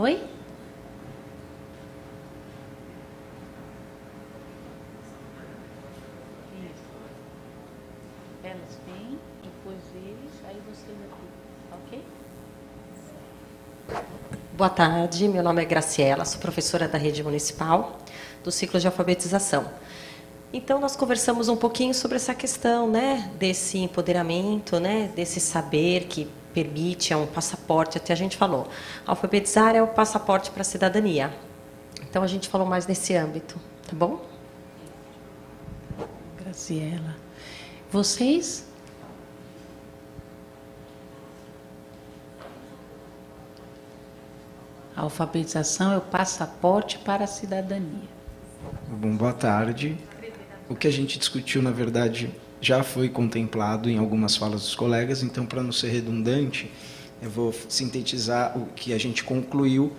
Oi? Elas vêm, depois eles, aí vocês aqui, ok? Boa tarde, meu nome é Graciela, sou professora da rede municipal do ciclo de alfabetização. Então, nós conversamos um pouquinho sobre essa questão, né, desse empoderamento, né, desse saber que permite, é um passaporte, até a gente falou. Alfabetizar é o passaporte para a cidadania. Então, a gente falou mais nesse âmbito, tá bom? Graciela. Vocês? A alfabetização é o passaporte para a cidadania. Bom, boa tarde. O que a gente discutiu, na verdade, já foi contemplado em algumas falas dos colegas, então, para não ser redundante, eu vou sintetizar o que a gente concluiu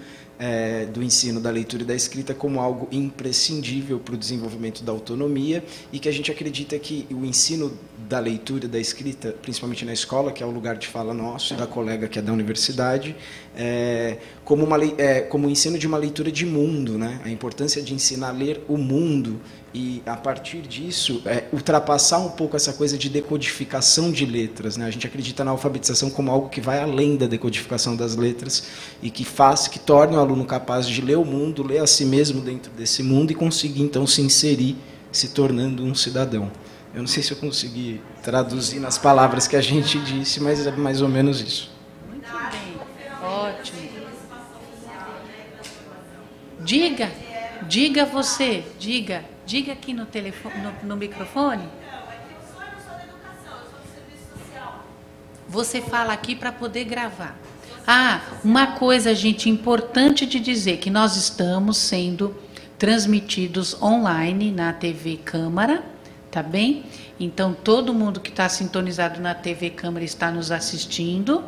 do ensino da leitura e da escrita como algo imprescindível para o desenvolvimento da autonomia e que a gente acredita que o ensino da leitura e da escrita, principalmente na escola, que é o lugar de fala nosso e da colega que é da universidade, como o ensino de uma leitura de mundo, né? A importância de ensinar a ler o mundo e, a partir disso, ultrapassar um pouco essa coisa de decodificação de letras, né? A gente acredita na alfabetização como algo que vai além da decodificação das letras e que torne o aluno capaz de ler o mundo, ler a si mesmo dentro desse mundo e conseguir, então, se inserir, se tornando um cidadão. Eu não sei se eu consegui traduzir nas palavras que a gente disse, mas é mais ou menos isso. Muito bem, ótimo. Diga você, diga aqui no telefone, no microfone. Você fala aqui para poder gravar. Ah, uma coisa, gente, importante de dizer, que nós estamos sendo transmitidos online na TV Câmara, tá bem? Então, todo mundo que está sintonizado na TV Câmara está nos assistindo.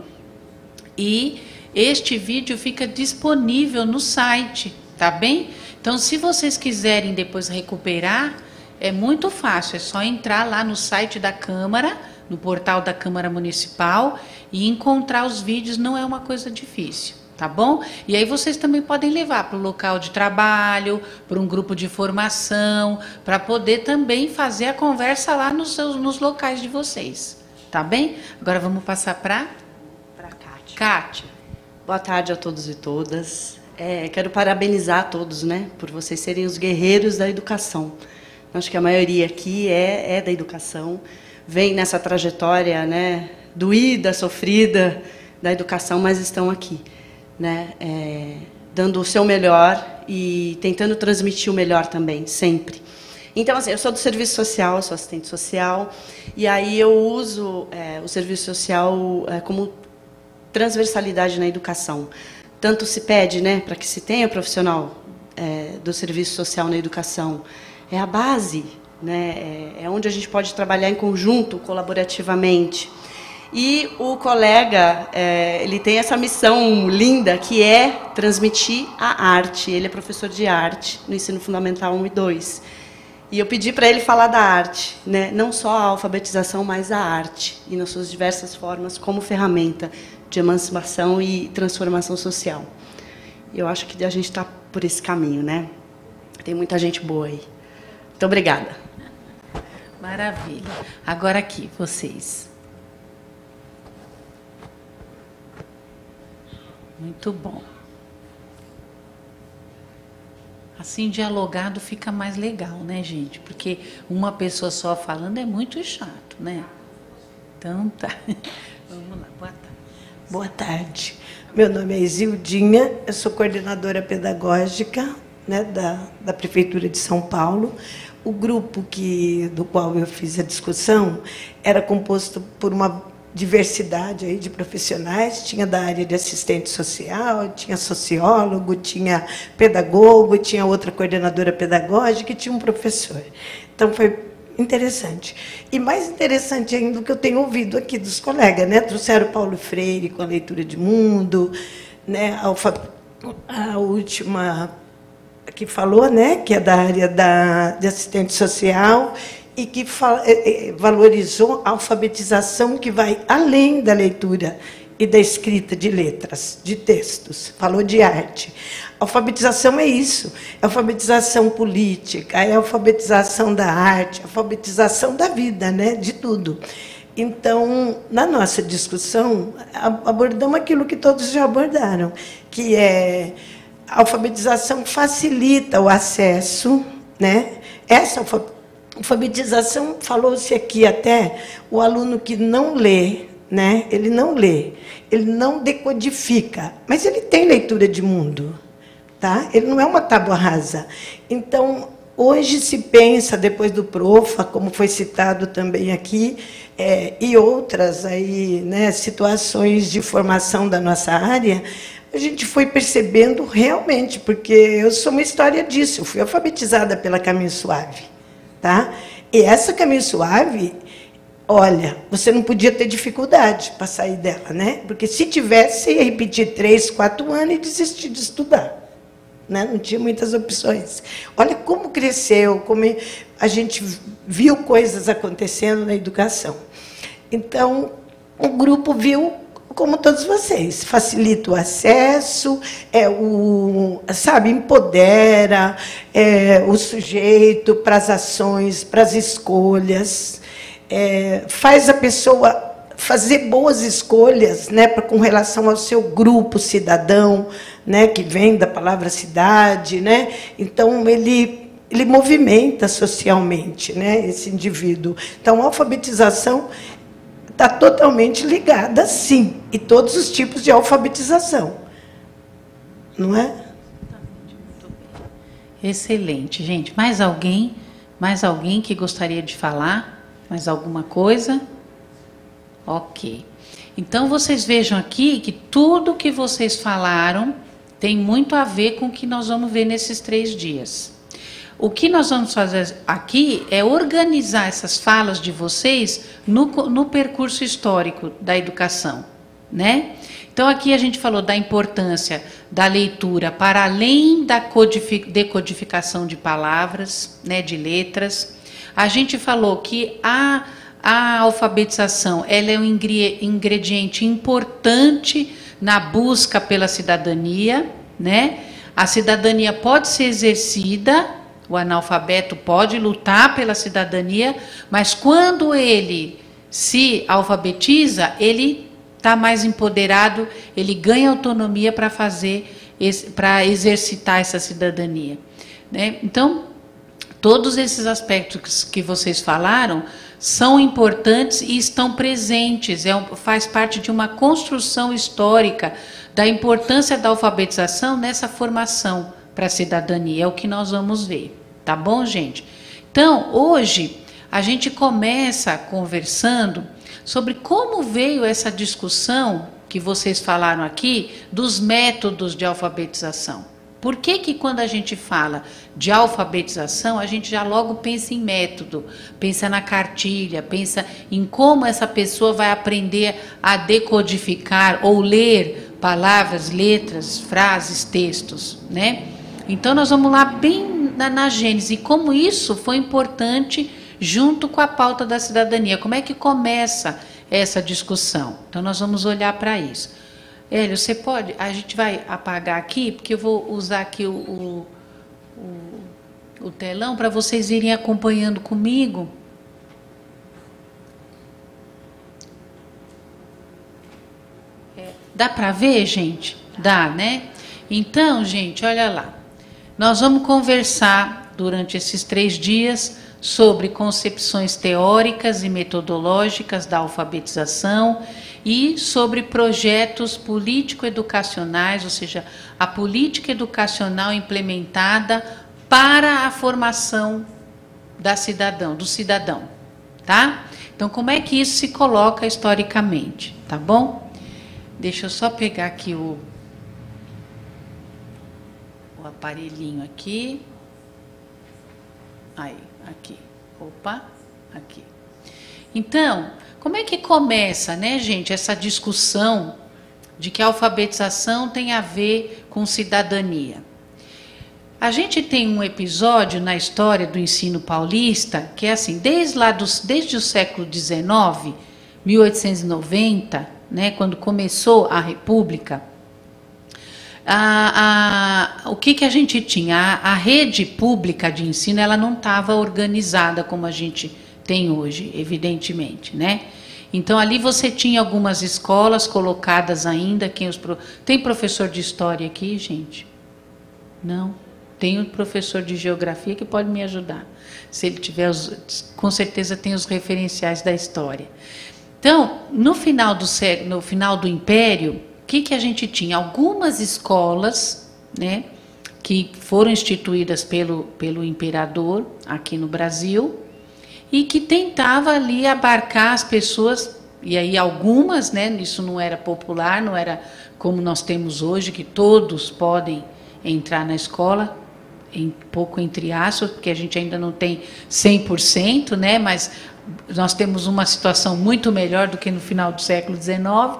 E este vídeo fica disponível no site, tá bem? Então, se vocês quiserem depois recuperar, é muito fácil. É só entrar lá no site da Câmara, no portal da Câmara Municipal, e encontrar os vídeos. Não é uma coisa difícil, tá bom? E aí vocês também podem levar para o local de trabalho, para um grupo de formação, para poder também fazer a conversa lá nos locais de vocês, tá bem? Agora vamos passar para Kátia. Kátia. Boa tarde a todos e todas. Quero parabenizar a todos, né, por vocês serem os guerreiros da educação. Acho que a maioria aqui é da educação, vem nessa trajetória, né, doída, sofrida da educação, mas estão aqui, né, dando o seu melhor e tentando transmitir o melhor também, sempre. Então, assim, eu sou do serviço social, sou assistente social, e aí eu uso o serviço social como transversalidade na educação. Tanto se pede, né, para que se tenha profissional do serviço social na educação. É a base, né, é onde a gente pode trabalhar em conjunto, colaborativamente. E o colega, ele tem essa missão linda, que é transmitir a arte. Ele é professor de arte no ensino fundamental 1 e 2. E eu pedi para ele falar da arte, né, não só a alfabetização, mas a arte, e nas suas diversas formas, como ferramenta de emancipação e transformação social. Eu acho que a gente está por esse caminho, né? Tem muita gente boa aí. Muito obrigada. Maravilha. Agora aqui, vocês. Muito bom. Assim, dialogado fica mais legal, né, gente? Porque uma pessoa só falando é muito chato, né? Então, tá. Vamos lá. Boa tarde. Boa tarde. Meu nome é Isildinha, eu sou coordenadora pedagógica, né, da Prefeitura de São Paulo. O grupo do qual eu fiz a discussão era composto por uma diversidade aí de profissionais, tinha da área de assistente social, tinha sociólogo, tinha pedagogo, tinha outra coordenadora pedagógica e tinha um professor. Então, foi interessante. E mais interessante ainda o que eu tenho ouvido aqui dos colegas, né? Trouxeram Paulo Freire com a leitura de mundo, né? A última que falou, né? Que é da área de assistente social e que valorizou a alfabetização que vai além da leitura e da escrita de letras, de textos, falou de arte. Alfabetização é isso, é alfabetização política, é alfabetização da arte, alfabetização da vida, né, de tudo. Então, na nossa discussão, abordamos aquilo que todos já abordaram, que é a alfabetização facilita o acesso, né? Essa alfabetização, falou-se aqui até, o aluno que não lê, né? Ele não lê, ele não decodifica, mas ele tem leitura de mundo, tá? Ele não é uma tábua rasa. Então, hoje se pensa, depois do Profa, como foi citado também aqui, e outras aí, né, situações de formação da nossa área, a gente foi percebendo realmente, porque eu sou uma história disso, eu fui alfabetizada pela Caminho Suave, tá? E essa Caminho Suave, olha, você não podia ter dificuldade para sair dela, né? Porque se tivesse, você ia repetir 3, 4 anos e desistir de estudar, né? Não tinha muitas opções. Olha como cresceu, como a gente viu coisas acontecendo na educação. Então, o grupo viu, como todos vocês, facilita o acesso, sabe, empodera o sujeito para as ações, para as escolhas, faz a pessoa fazer boas escolhas, né, com relação ao seu grupo cidadão, né, que vem da palavra cidade, né? Então ele movimenta socialmente, né, esse indivíduo. Então a alfabetização está totalmente ligada, sim, e todos os tipos de alfabetização, não é? Excelente, gente. Mais alguém? Mais alguém que gostaria de falar? Mais alguma coisa? Ok. Então, vocês vejam aqui que tudo que vocês falaram tem muito a ver com o que nós vamos ver nesses 3 dias. O que nós vamos fazer aqui é organizar essas falas de vocês no percurso histórico da educação, né? Então, aqui a gente falou da importância da leitura para além da decodificação de palavras, né, de letras. A gente falou que a alfabetização ela é um ingrediente importante na busca pela cidadania, né? A cidadania pode ser exercida, o analfabeto pode lutar pela cidadania, mas quando ele se alfabetiza, ele está mais empoderado, ele ganha autonomia para para exercitar essa cidadania, né? Então, todos esses aspectos que vocês falaram são importantes e estão presentes, faz parte de uma construção histórica da importância da alfabetização nessa formação para a cidadania, é o que nós vamos ver, tá bom, gente? Então, hoje, a gente começa conversando sobre como veio essa discussão que vocês falaram aqui dos métodos de alfabetização. Por que quando a gente fala de alfabetização, a gente já logo pensa em método, pensa na cartilha, pensa em como essa pessoa vai aprender a decodificar ou ler palavras, letras, frases, textos, né? Então, nós vamos lá bem na gênese, como isso foi importante junto com a pauta da cidadania. Como é que começa essa discussão? Então, nós vamos olhar para isso. Hélio, você pode? A gente vai apagar aqui, porque eu vou usar aqui o telão para vocês irem acompanhando comigo. Dá para ver, gente? Dá, né? Então, gente, olha lá. Nós vamos conversar durante esses 3 dias sobre concepções teóricas e metodológicas da alfabetização e sobre projetos político-educacionais, ou seja, a política educacional implementada para a formação do cidadão, tá? Então, como é que isso se coloca historicamente, tá bom? Deixa eu só pegar aqui o aparelhinho aqui. Aí, aqui. Opa, aqui. Então, como é que começa, né, gente, essa discussão de que a alfabetização tem a ver com cidadania? A gente tem um episódio na história do ensino paulista que é assim, desde o século XIX, 1890, né, quando começou a República, o que a gente tinha? A rede pública de ensino, ela não estava organizada como a gente tem hoje, evidentemente, né? Então, ali você tinha algumas escolas colocadas ainda. Tem professor de história aqui, gente? Não. Tem um professor de geografia que pode me ajudar. Se ele tiver, com certeza tem os referenciais da história. Então, no final do Império, o que a gente tinha? Algumas escolas, né, que foram instituídas pelo imperador aqui no Brasil, e que tentava ali abarcar as pessoas, e aí algumas, né, isso não era popular, não era como nós temos hoje, que todos podem entrar na escola, pouco entre aspas, porque a gente ainda não tem 100%, né, mas nós temos uma situação muito melhor do que no final do século XIX.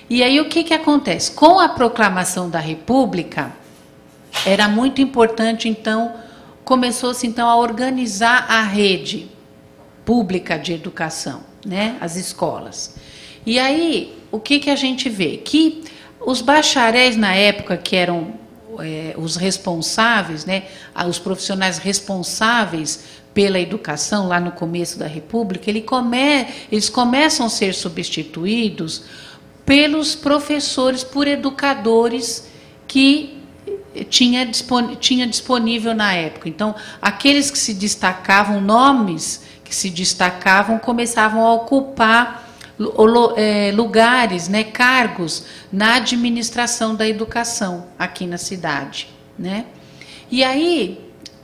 E aí o que acontece? Com a proclamação da República, era muito importante, então, começou-se então a organizar a rede pública de educação, né, as escolas. E aí, o que a gente vê? Que os bacharéis, na época, que eram os responsáveis, né, os profissionais responsáveis pela educação, lá no começo da República, eles começam a ser substituídos pelos professores, por educadores que tinha disponível na época. Então, aqueles que se destacavam, nomes que se destacavam, começavam a ocupar lugares, né, cargos na administração da educação aqui na cidade, né? E aí,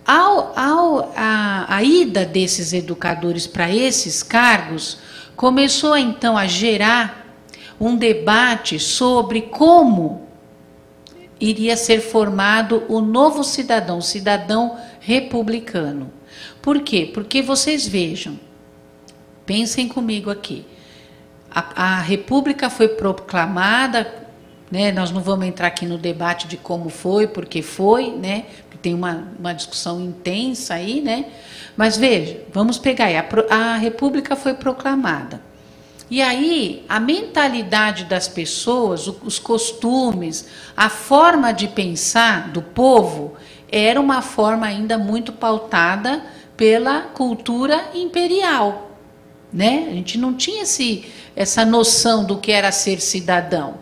a ida desses educadores para esses cargos começou então a gerar um debate sobre como iria ser formado o novo cidadão, o cidadão republicano. Por quê? Porque vocês vejam, pensem comigo aqui, a República foi proclamada, né, nós não vamos entrar aqui no debate de como foi, porque foi, né, tem uma discussão intensa aí, né, mas veja, vamos pegar aí, a República foi proclamada. E aí, a mentalidade das pessoas, os costumes, a forma de pensar do povo, era uma forma ainda muito pautada pela cultura imperial, né? A gente não tinha essa noção do que era ser cidadão.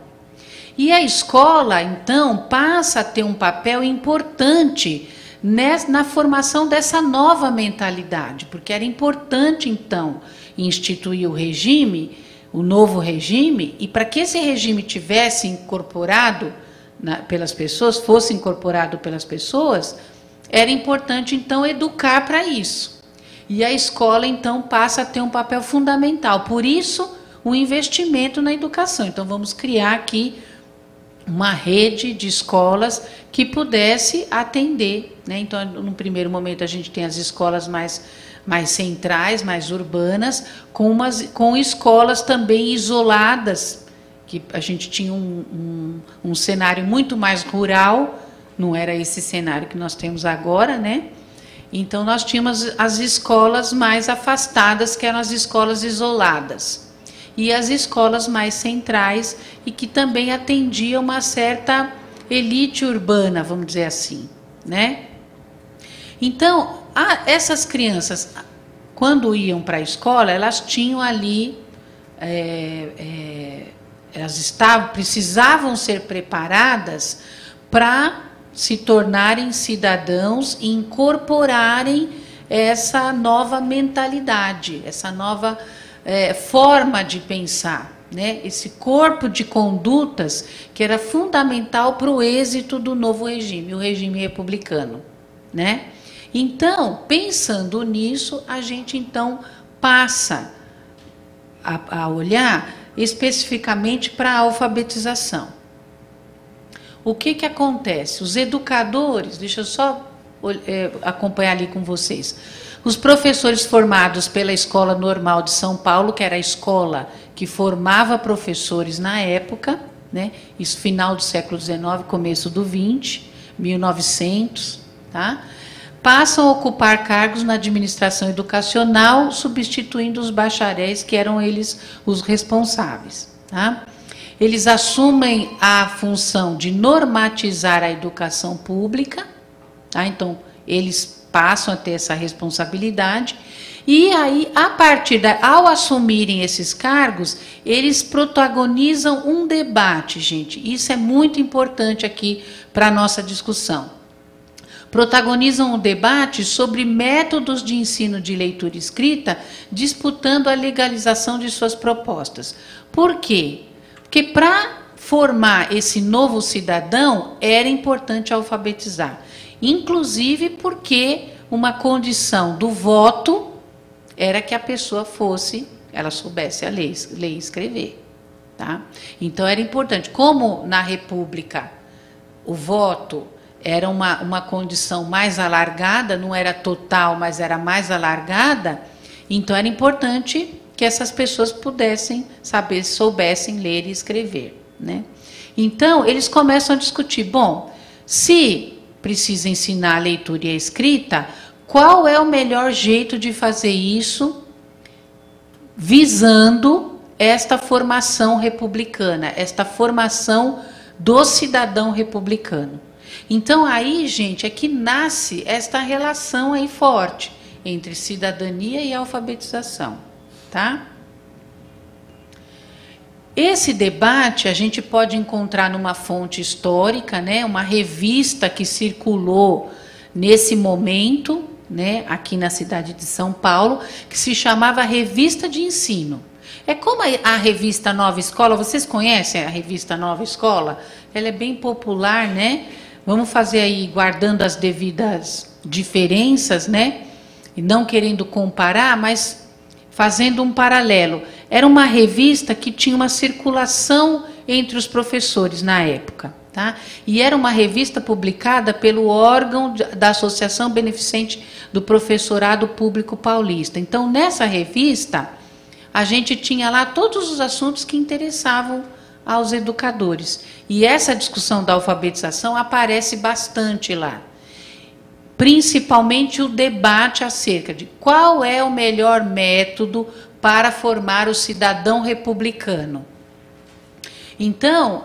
E a escola, então, passa a ter um papel importante na formação dessa nova mentalidade, porque era importante, então, instituir o regime, o novo regime, e para que esse regime tivesse incorporado pelas pessoas, fosse incorporado pelas pessoas, era importante, então, educar para isso. E a escola, então, passa a ter um papel fundamental. Por isso, o investimento na educação. Então, vamos criar aqui uma rede de escolas que pudesse atender, né? Então, no primeiro momento, a gente tem as escolas mais centrais, mais urbanas, com escolas também isoladas, que a gente tinha um cenário muito mais rural, não era esse cenário que nós temos agora, né? Então, nós tínhamos as escolas mais afastadas, que eram as escolas isoladas, e as escolas mais centrais, e que também atendiam uma certa elite urbana, vamos dizer assim, né? Então, essas crianças, quando iam para a escola, elas tinham ali, elas precisavam ser preparadas para se tornarem cidadãos e incorporarem essa nova mentalidade, essa nova forma de pensar, né? Esse corpo de condutas que era fundamental para o êxito do novo regime, o regime republicano, né? Então, pensando nisso, a gente então passa a olhar especificamente para a alfabetização. O que acontece? Os educadores, deixa eu só acompanhar ali com vocês. Os professores formados pela Escola Normal de São Paulo, que era a escola que formava professores na época, né? Isso final do século XIX, começo do XX, 1900, tá? Passam a ocupar cargos na administração educacional, substituindo os bacharéis, que eram eles os responsáveis, tá? eles assumem a função de normatizar a educação pública, tá? Então, eles passam a ter essa responsabilidade, e aí, ao assumirem esses cargos, eles protagonizam um debate, gente. Isso é muito importante aqui para a nossa discussão. Protagonizam um debate sobre métodos de ensino de leitura e escrita, disputando a legalização de suas propostas. Por quê? Porque para formar esse novo cidadão, era importante alfabetizar. Inclusive porque uma condição do voto era que a pessoa ela soubesse a ler e escrever. Tá? Então, era importante. Como na República o voto era uma condição mais alargada, não era total, mas era mais alargada, então era importante que essas pessoas soubessem ler e escrever, né? Então, eles começam a discutir, bom, se precisa ensinar a leitura e a escrita, qual é o melhor jeito de fazer isso, visando esta formação republicana, esta formação do cidadão republicano. Então, aí, gente, é que nasce esta relação aí forte entre cidadania e alfabetização, tá? Esse debate a gente pode encontrar numa fonte histórica, né, uma revista que circulou nesse momento, né, aqui na cidade de São Paulo, que se chamava Revista de Ensino. É como a revista Nova Escola, vocês conhecem a revista Nova Escola? Ela é bem popular, né? Vamos fazer aí, guardando as devidas diferenças, né? E não querendo comparar, mas fazendo um paralelo. Era uma revista que tinha uma circulação entre os professores na época, tá? E era uma revista publicada pelo órgão da Associação Beneficente do Professorado Público Paulista. Então, nessa revista, a gente tinha lá todos os assuntos que interessavam aos educadores. E essa discussão da alfabetização aparece bastante lá. Principalmente o debate acerca de qual é o melhor método para formar o cidadão republicano. Então,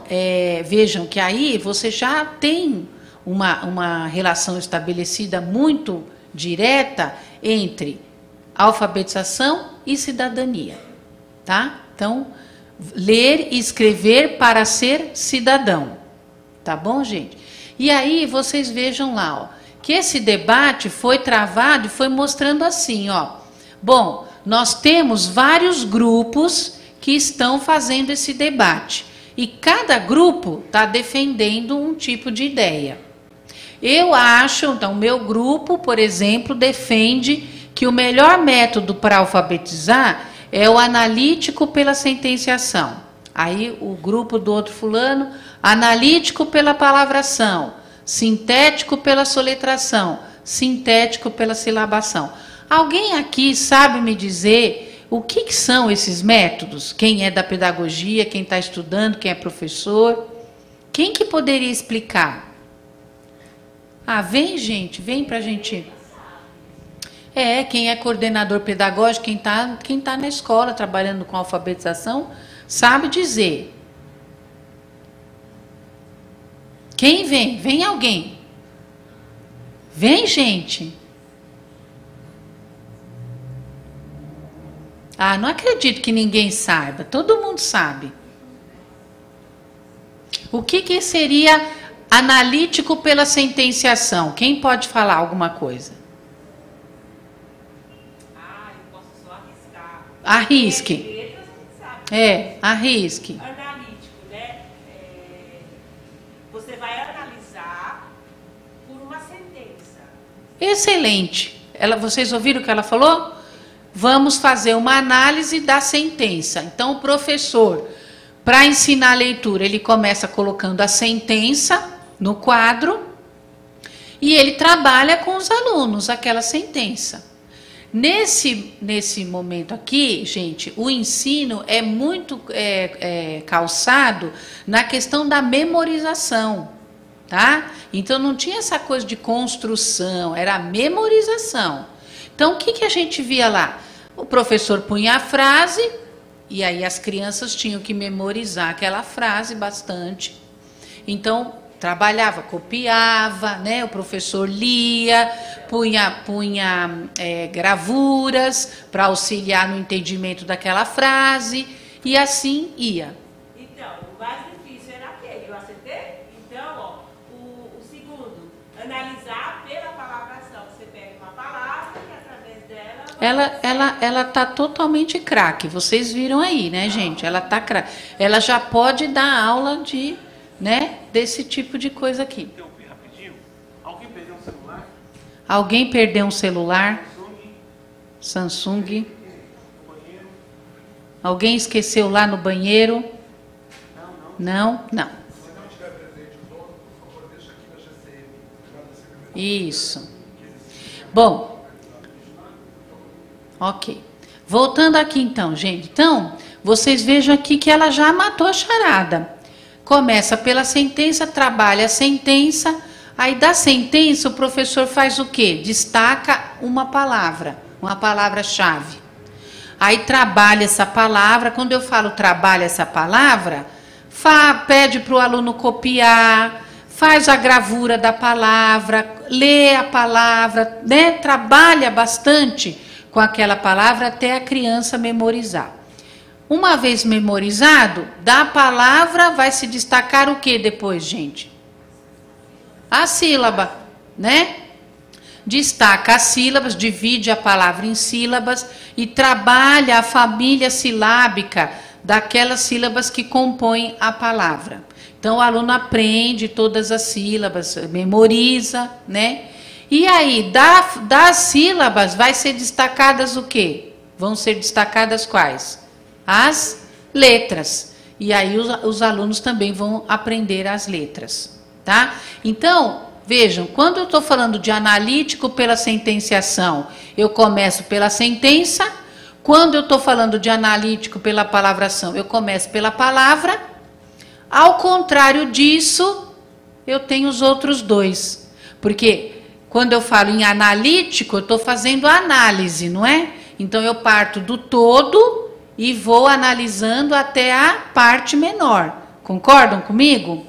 vejam que aí você já tem uma relação estabelecida muito direta entre alfabetização e cidadania. Tá? Então, ler e escrever para ser cidadão. Tá bom, gente? E aí vocês vejam lá, ó, que esse debate foi travado e foi mostrando assim, ó. Bom, nós temos vários grupos que estão fazendo esse debate. E cada grupo está defendendo um tipo de ideia. Eu acho, então, o meu grupo, por exemplo, defende que o melhor método para alfabetizar é o analítico pela sentenciação. Aí o grupo do outro fulano, analítico pela palavração, sintético pela soletração, sintético pela silabação. Alguém aqui sabe me dizer o que são esses métodos? Quem é da pedagogia, quem está estudando, quem é professor? Quem que poderia explicar? Ah, vem, gente, vem para a gente... quem é coordenador pedagógico, quem tá na escola trabalhando com alfabetização, sabe dizer. Quem vem? Vem alguém. Vem, gente. Ah, não acredito que ninguém saiba. Todo mundo sabe. O que seria analítico pela sentenciação? Quem pode falar alguma coisa? Arrisque. Arrisque. Analítico, né? Você vai analisar por uma sentença. Excelente. Vocês ouviram o que ela falou? Vamos fazer uma análise da sentença. Então, o professor, para ensinar a leitura, ele começa colocando a sentença no quadro e ele trabalha com os alunos aquela sentença. Nesse momento aqui, gente, o ensino é muito calçado na questão da memorização, tá? Então, não tinha essa coisa de construção, era a memorização. Então, o que a gente via lá? O professor punha a frase, E aí as crianças tinham que memorizar aquela frase bastante. Então, trabalhava, copiava, né? O professor lia, punha gravuras para auxiliar no entendimento daquela frase, e assim ia. Então, o mais difícil era aquele, eu acertei? Então, ó, o segundo, analisar pela palavração. Você pega uma palavra e através dela... Ela tá totalmente craque, vocês viram aí, né, gente? Ela tá craque. Ela já pode dar aula de, né, desse tipo de coisa aqui. Interromper rapidinho. Alguém perdeu um celular? Alguém perdeu um celular? Samsung. Alguém esqueceu lá no banheiro? Não? Não. Isso. Bom. Ok. Voltando aqui então, gente. Então, vocês vejam aqui que ela já matou a charada. Começa pela sentença, trabalha a sentença, aí da sentença o professor faz o quê? Destaca uma palavra-chave. Aí trabalha essa palavra. Quando eu falo trabalha essa palavra, pede para o aluno copiar, faz a gravura da palavra, lê a palavra, né? Trabalha bastante com aquela palavra até a criança memorizar. Uma vez memorizado, da palavra vai se destacar o que depois, gente? A sílaba, né? Destaca as sílabas, divide a palavra em sílabas e trabalha a família silábica daquelas sílabas que compõem a palavra. Então, o aluno aprende todas as sílabas, memoriza, né? E aí, das sílabas, vai ser destacadas o quê? Vão ser destacadas quais? As letras. E aí, os alunos também vão aprender as letras, tá? Então, vejam, quando eu estou falando de analítico pela sentenciação, eu começo pela sentença. Quando eu estou falando de analítico pela palavração, eu começo pela palavra. Ao contrário disso, eu tenho os outros dois. Porque quando eu falo em analítico, eu estou fazendo análise, não é? Então, eu parto do todo e vou analisando até a parte menor. Concordam comigo?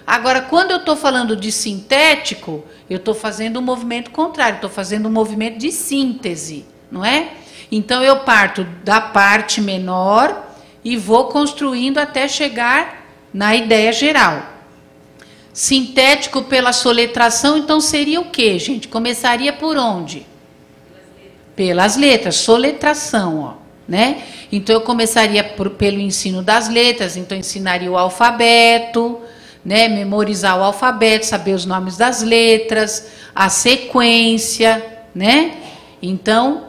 Agora, quando eu estou falando de sintético, eu estou fazendo um movimento contrário, estou fazendo um movimento de síntese, não é? Então, eu parto da parte menor e vou construindo até chegar na ideia geral. Sintético pela soletração, então seria o quê, gente? Começaria por onde? Pelas letras, soletração, ó, né? Então, eu começaria pelo ensino das letras, então ensinaria o alfabeto, né? Memorizar o alfabeto, saber os nomes das letras, a sequência, né? Então,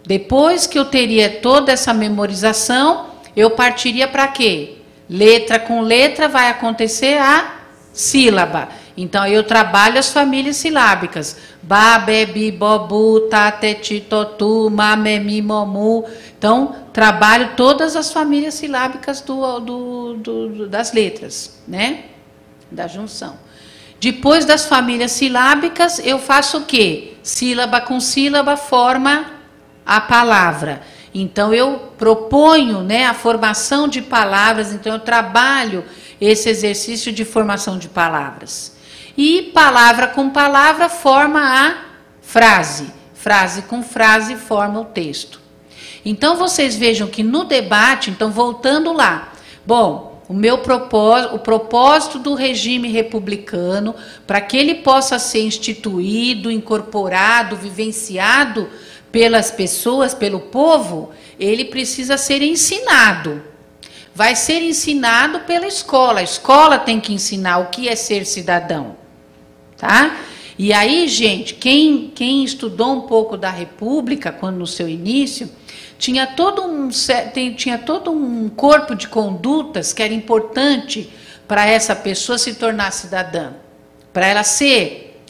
depois que eu teria toda essa memorização, eu partiria para quê? Letra com letra vai acontecer a sílaba. Então, eu trabalho as famílias silábicas. Ba, be, bi, bo, bu, ta, te, ti, to, tu, ma, me, mi, mo, mu. Então, trabalho todas as famílias silábicas das letras, né? Da junção. Depois das famílias silábicas, eu faço o quê? Sílaba com sílaba forma a palavra. Então, eu proponho, né, a formação de palavras, então eu trabalho esse exercício de formação de palavras. E palavra com palavra forma a frase. Frase com frase forma o texto. Então, vocês vejam que no debate, então voltando lá, bom, o propósito do regime republicano, para que ele possa ser instituído, incorporado, vivenciado pelas pessoas, pelo povo, ele precisa ser ensinado. Vai ser ensinado pela escola. A escola tem que ensinar o que é ser cidadão. Tá? E aí, gente, quem estudou um pouco da República, quando no seu início, tinha todo um corpo de condutas que era importante para essa pessoa se tornar cidadã, para ela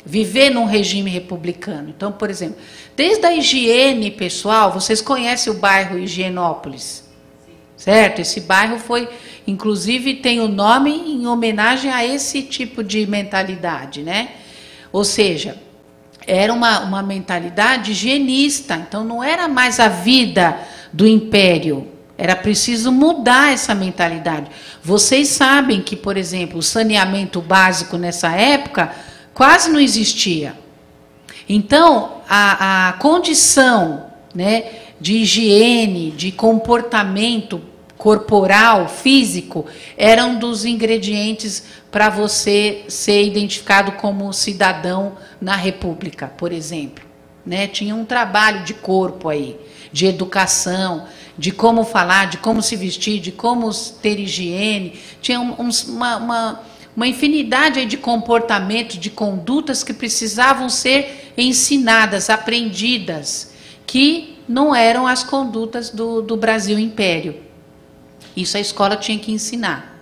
viver num regime republicano. Então, por exemplo, desde a higiene pessoal, vocês conhecem o bairro Higienópolis, certo? Esse bairro inclusive, tem o nome em homenagem a esse tipo de mentalidade, né? Ou seja, era uma mentalidade higienista, então não era mais a vida do império, Era preciso mudar essa mentalidade. Vocês sabem que, por exemplo, o saneamento básico nessa época quase não existia. Então, a condição, né, de higiene, de comportamento corporal, físico, era um dos ingredientes para você ser identificado como cidadão na República, por exemplo. Né? Tinha um trabalho de corpo aí, de educação, de como falar, de como se vestir, de como ter higiene. Tinha uma infinidade aí de comportamentos, de condutas que precisavam ser ensinadas, aprendidas, que não eram as condutas do Brasil Império. Isso a escola tinha que ensinar.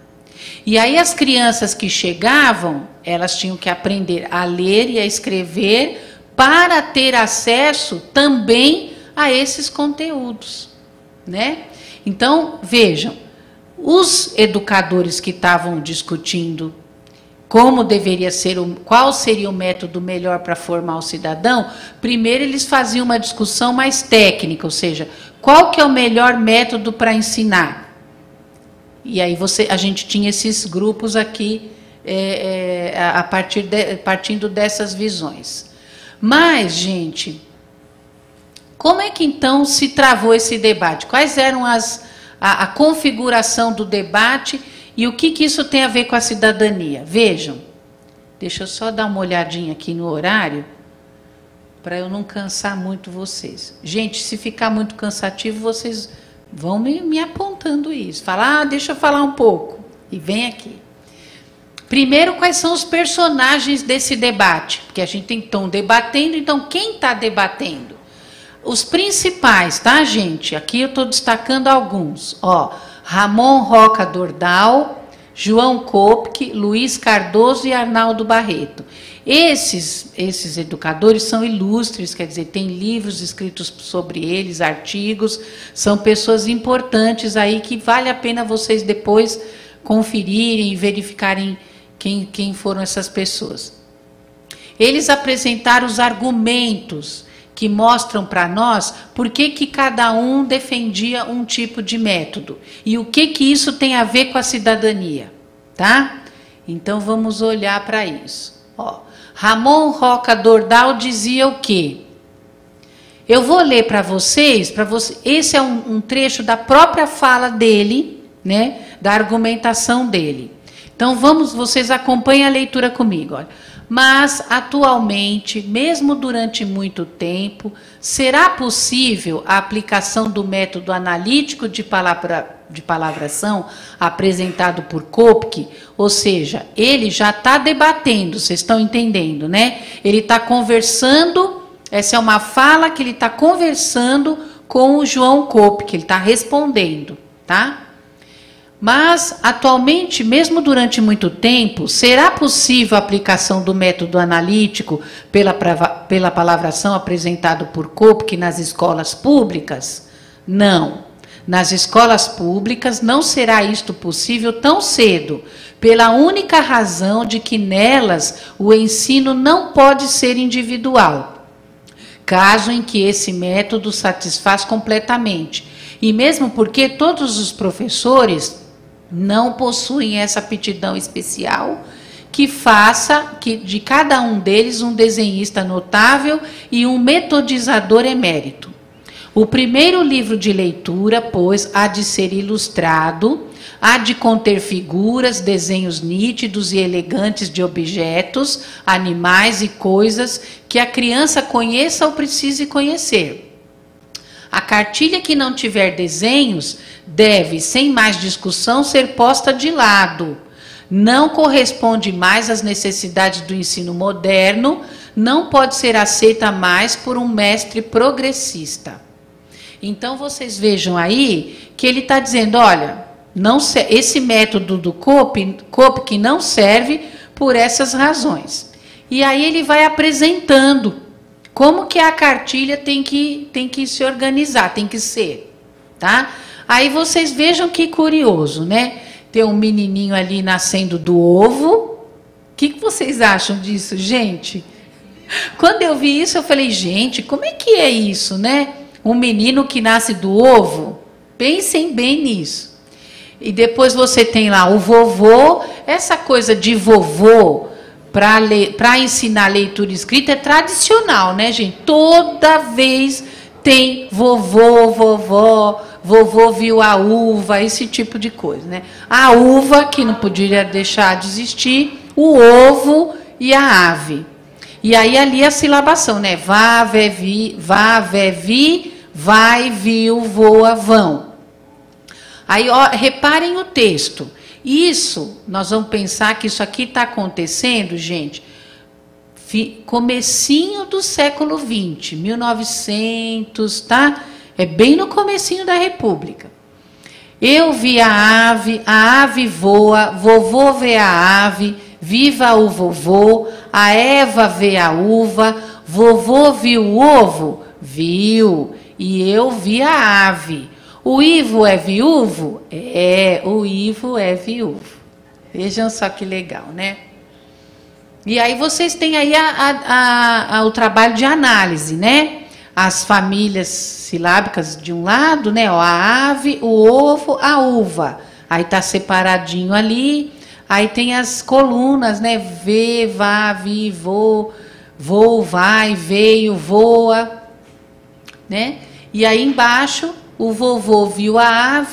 E aí as crianças que chegavam, elas tinham que aprender a ler e a escrever para ter acesso também a esses conteúdos, né? Então, vejam, os educadores que estavam discutindo como deveria ser, qual seria o método melhor para formar o cidadão, primeiro eles faziam uma discussão mais técnica, ou seja, qual que é o melhor método para ensinar? E aí a gente tinha esses grupos aqui partindo dessas visões. Mas, gente, como é que então se travou esse debate? Quais eram a configuração do debate e o que isso tem a ver com a cidadania? Vejam, deixa eu só dar uma olhadinha aqui no horário, para eu não cansar muito vocês. Gente, se ficar muito cansativo, vocês vão me apontando isso. Falar, deixa eu falar um pouco. E vem aqui. Primeiro, quais são os personagens desse debate? Porque a gente tem estão debatendo, então quem está debatendo? Os principais, tá, gente? Aqui eu estou destacando alguns. Ó, Ramon Roca Dordal, João Kopke, Luiz Cardoso e Arnaldo Barreto. Esses educadores são ilustres, quer dizer, tem livros escritos sobre eles, artigos, são pessoas importantes aí que vale a pena vocês depois conferirem e verificarem quem foram essas pessoas. Eles apresentaram os argumentos que mostram para nós por que cada um defendia um tipo de método e o que isso tem a ver com a cidadania, tá? Então vamos olhar para isso. Ó, Ramon Roca Dordal dizia o quê? Eu vou ler para vocês, esse é um trecho da própria fala dele, né, da argumentação dele. Então vocês acompanhem a leitura comigo, olha. Mas, atualmente, mesmo durante muito tempo, será possível a aplicação do método analítico de palavração apresentado por Kopke? Ou seja, ele já está debatendo, vocês estão entendendo, né? Ele está conversando, essa é uma fala que ele está conversando com o João Kopke, ele está respondendo, tá? Mas, atualmente, mesmo durante muito tempo, será possível a aplicação do método analítico pela palavração apresentado por Kopke nas escolas públicas? Não. Nas escolas públicas não será isto possível tão cedo, pela única razão de que nelas o ensino não pode ser individual, caso em que esse método satisfaz completamente. E mesmo porque todos os professores não possuem essa aptidão especial que faça de cada um deles um desenhista notável e um metodizador emérito. O primeiro livro de leitura, pois, há de ser ilustrado, há de conter figuras, desenhos nítidos e elegantes de objetos, animais e coisas que a criança conheça ou precise conhecer. A cartilha que não tiver desenhos deve, sem mais discussão, ser posta de lado. Não corresponde mais às necessidades do ensino moderno, não pode ser aceita mais por um mestre progressista. Então, vocês vejam aí que ele está dizendo, olha, esse método do Kopke não serve por essas razões. E aí ele vai apresentando como que a cartilha tem que se organizar, tem que ser, tá? Aí vocês vejam que curioso, né? Tem um menininho ali nascendo do ovo. O que vocês acham disso, gente? Quando eu vi isso, eu falei, gente, como é que é isso, né? Um menino que nasce do ovo. Pensem bem nisso. E depois você tem lá o vovô. Essa coisa de vovô para ensinar leitura e escrita é tradicional, né, gente? Toda vez tem vovô, vovó, vovô viu a uva, esse tipo de coisa, né? A uva, que não podia deixar de existir, o ovo e a ave. E aí ali a silabação, né? Vá, vé, vi, vai, viu, voa, vão. Aí, ó, reparem o texto. Isso, nós vamos pensar que isso aqui está acontecendo, gente, comecinho do século XX, 1900, tá? É bem no comecinho da República. Eu vi a ave voa, vovô vê a ave, viva o vovô, a Eva vê a uva, vovô viu o ovo? Viu, e eu vi a ave. O Ivo é viúvo? É, o Ivo é viúvo. Vejam só que legal, né? E aí vocês têm aí o trabalho de análise, né? As famílias silábicas de um lado, né? Ó, a ave, o ovo, a uva. Aí tá separadinho ali. Aí tem as colunas, né? Vê, vá, vi, vou, vai, veio, voa, né? E aí embaixo o vovô viu a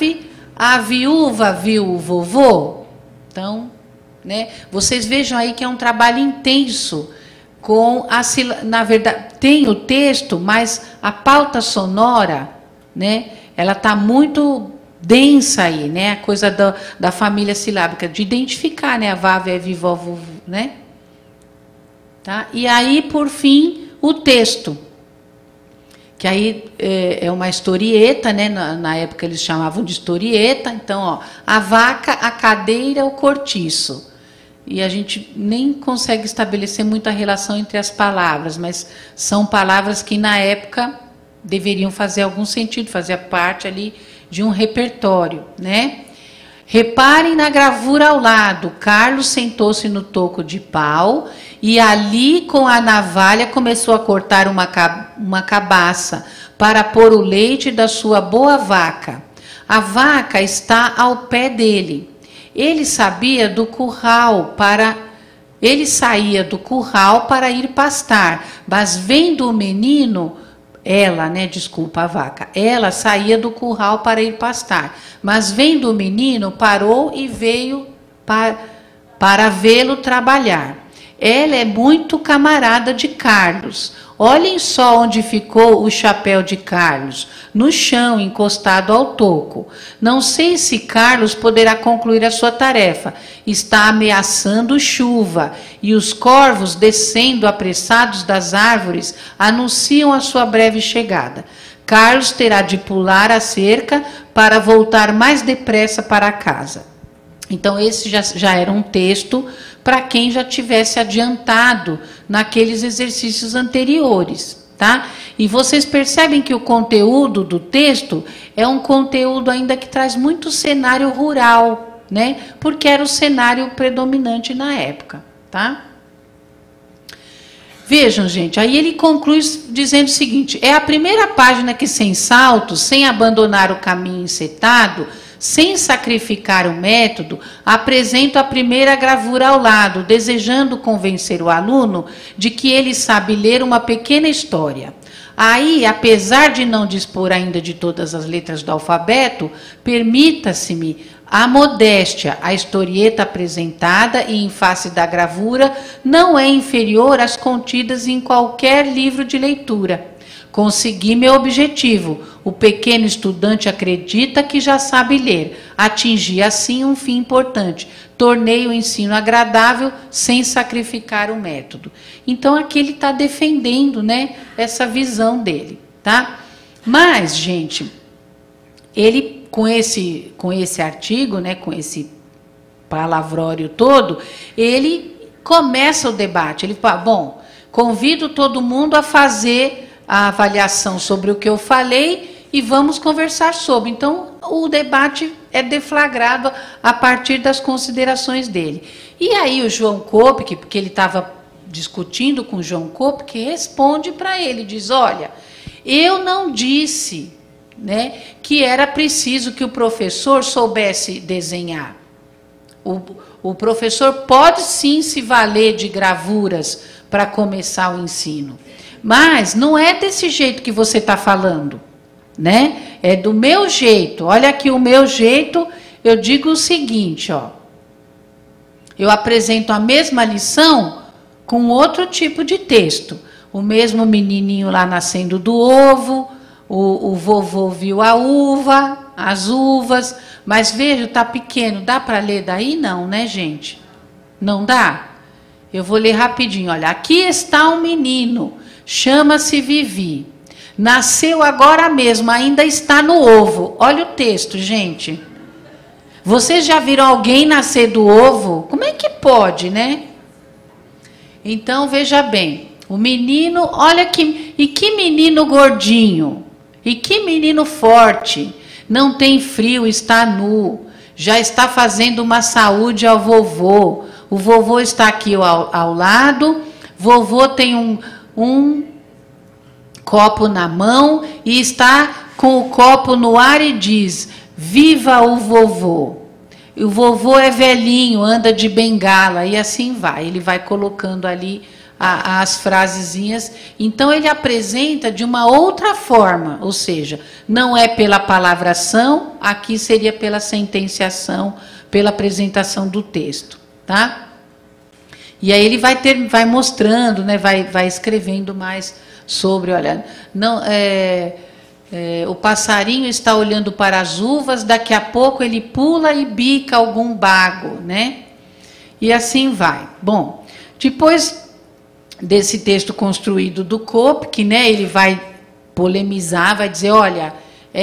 viúva viu o vovô. Então, né? Vocês vejam aí que é um trabalho intenso com na verdade tem o texto, mas a pauta sonora, né? Ela está muito densa aí, né? A coisa da família silábica, de identificar, né? A vá, vé, vi, vó, vovô, né? Tá? E aí, por fim, o texto, que aí é uma historieta, né? Na época eles chamavam de historieta. Então, ó, a vaca, a cadeira, o cortiço. E a gente nem consegue estabelecer muita relação entre as palavras, mas são palavras que na época deveriam fazer algum sentido, fazer parte ali de um repertório, né? Reparem na gravura ao lado. Carlos sentou-se no toco de pau e ali com a navalha começou a cortar uma cabaça para pôr o leite da sua boa vaca. A vaca está ao pé dele. Ele saía do curral para ir pastar, mas vendo o menino, a vaca, ela saía do curral para ir pastar, mas vendo o menino, parou e veio para vê-lo trabalhar. Ela é muito camarada de Carlos. Olhem só onde ficou o chapéu de Carlos, no chão, encostado ao toco. Não sei se Carlos poderá concluir a sua tarefa. Está ameaçando chuva, e os corvos, descendo apressados das árvores, anunciam a sua breve chegada. Carlos terá de pular a cerca para voltar mais depressa para casa. Então, esse já era um texto para quem já tivesse adiantado naqueles exercícios anteriores, tá? E vocês percebem que o conteúdo do texto é um conteúdo ainda que traz muito cenário rural, né? Porque era o cenário predominante na época, tá? Vejam, gente, aí ele conclui dizendo o seguinte: é a primeira página que, sem saltos, sem abandonar o caminho encetado, sem sacrificar o método, apresento a primeira gravura ao lado, desejando convencer o aluno de que ele sabe ler uma pequena história. Aí, apesar de não dispor ainda de todas as letras do alfabeto, permita-se-me a modéstia. A historieta apresentada e em face da gravura não é inferior às contidas em qualquer livro de leitura. Consegui meu objetivo. O pequeno estudante acredita que já sabe ler. Atingi assim um fim importante. Tornei o ensino agradável sem sacrificar o método. Então aqui ele está defendendo, né, essa visão dele, tá? Mas, gente, ele com esse artigo, né, com esse palavrório todo, ele começa o debate. Ele fala: bom, convido todo mundo a fazer a avaliação sobre o que eu falei e vamos conversar sobre. Então, o debate é deflagrado a partir das considerações dele. E aí o João Kopke, porque ele estava discutindo com o João Kopke, responde para ele, diz: olha, eu não disse, né, que era preciso que o professor soubesse desenhar. O professor pode sim se valer de gravuras para começar o ensino, mas não é desse jeito que você está falando, né? É do meu jeito. Olha aqui o meu jeito. Eu digo o seguinte, ó. Eu apresento a mesma lição com outro tipo de texto. O mesmo menininho lá nascendo do ovo, o vovô viu a uva, as uvas, mas veja, está pequeno, dá para ler daí? Não, né, gente? Não dá? Eu vou ler rapidinho, olha, aqui está um menino, chama-se Vivi, nasceu agora mesmo, ainda está no ovo. Olha o texto, gente. Vocês já viram alguém nascer do ovo? Como é que pode, né? Então, veja bem, o menino, olha que, e que menino gordinho, e que menino forte, não tem frio, está nu, já está fazendo uma saúde ao vovô. O vovô está aqui ao lado, vovô tem um copo na mão e está com o copo no ar e diz, viva o vovô. E o vovô é velhinho, anda de bengala, e assim vai. Ele vai colocando ali as frasezinhas. Então, ele apresenta de uma outra forma, ou seja, não é pela palavração, aqui seria pela sentenciação, pela apresentação do texto. Tá? E aí ele vai mostrando, né, vai escrevendo mais sobre, olha, não, o passarinho está olhando para as uvas, daqui a pouco ele pula e bica algum bago, né? E assim vai. Bom, depois desse texto construído do Kopke, né, ele vai polemizar, vai dizer, olha,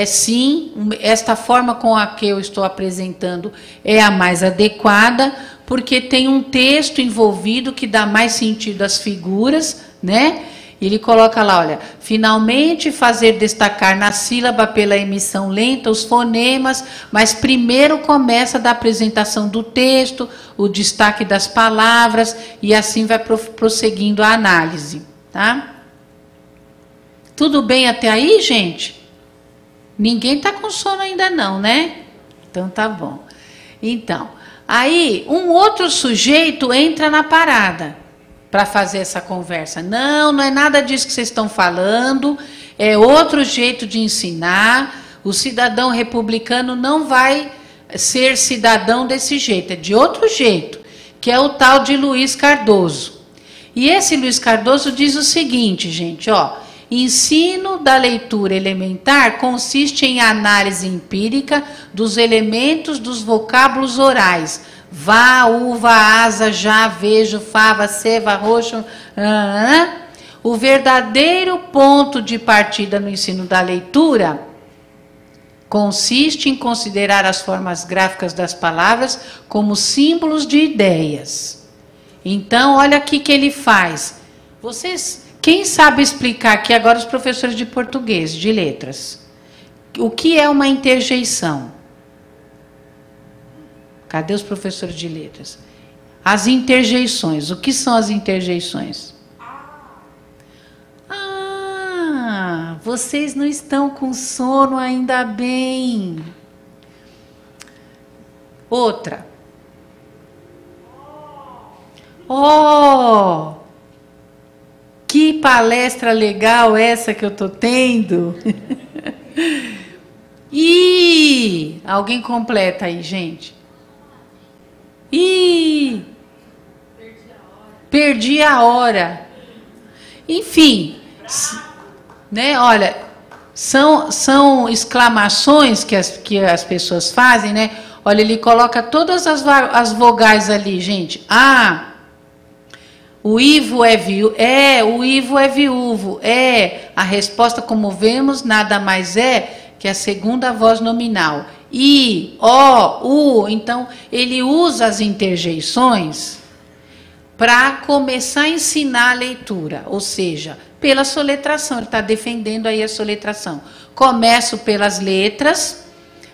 sim, esta forma com a que eu estou apresentando é a mais adequada, porque tem um texto envolvido que dá mais sentido às figuras, né? Ele coloca lá, olha, finalmente fazer destacar na sílaba pela emissão lenta os fonemas, mas primeiro começa da apresentação do texto, o destaque das palavras, e assim vai prosseguindo a análise, tá? Tudo bem até aí, gente? Ninguém está com sono ainda não, né? Então tá bom. Então, aí um outro sujeito entra na parada para fazer essa conversa. Não é nada disso que vocês estão falando, é outro jeito de ensinar. O cidadão republicano não vai ser cidadão desse jeito, é de outro jeito, que é o tal de Luiz Cardoso. E esse Luiz Cardoso diz o seguinte, gente, ó, ensino da leitura elementar consiste em análise empírica dos elementos dos vocábulos orais, vá, uva, asa, já, vejo, fava, ceva, roxo. O verdadeiro ponto de partida no ensino da leitura consiste em considerar as formas gráficas das palavras como símbolos de ideias. Então, olha aqui que ele faz. Vocês, quem sabe explicar aqui agora os professores de português, de letras, o que é uma interjeição? Cadê os professores de letras? As interjeições. O que são as interjeições? Ah, vocês não estão com sono, ainda bem. Outra. Oh, que palestra legal essa que eu estou tendo. E alguém completa aí, gente. Perdi a hora. Enfim, né? Olha, são exclamações que as pessoas fazem, né? Olha, ele coloca todas as vogais ali, gente. Ah, o Ivo é viúvo. O Ivo é viúvo. A resposta, como vemos, nada mais é que a segunda voz nominal. I, O, U. Então, ele usa as interjeições para começar a ensinar a leitura, ou seja, pela soletração. Ele está defendendo aí a soletração. Começo pelas letras,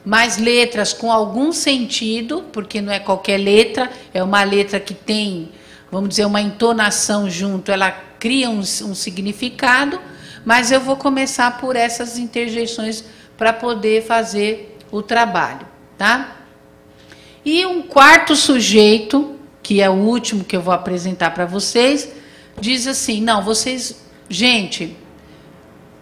mas letras com algum sentido, porque não é qualquer letra, é uma letra que tem, vamos dizer, uma entonação junto, ela cria um significado, mas eu vou começar por essas interjeições para poder fazer o trabalho, tá? E um quarto sujeito, que é o último que eu vou apresentar para vocês, diz assim: não, vocês, gente,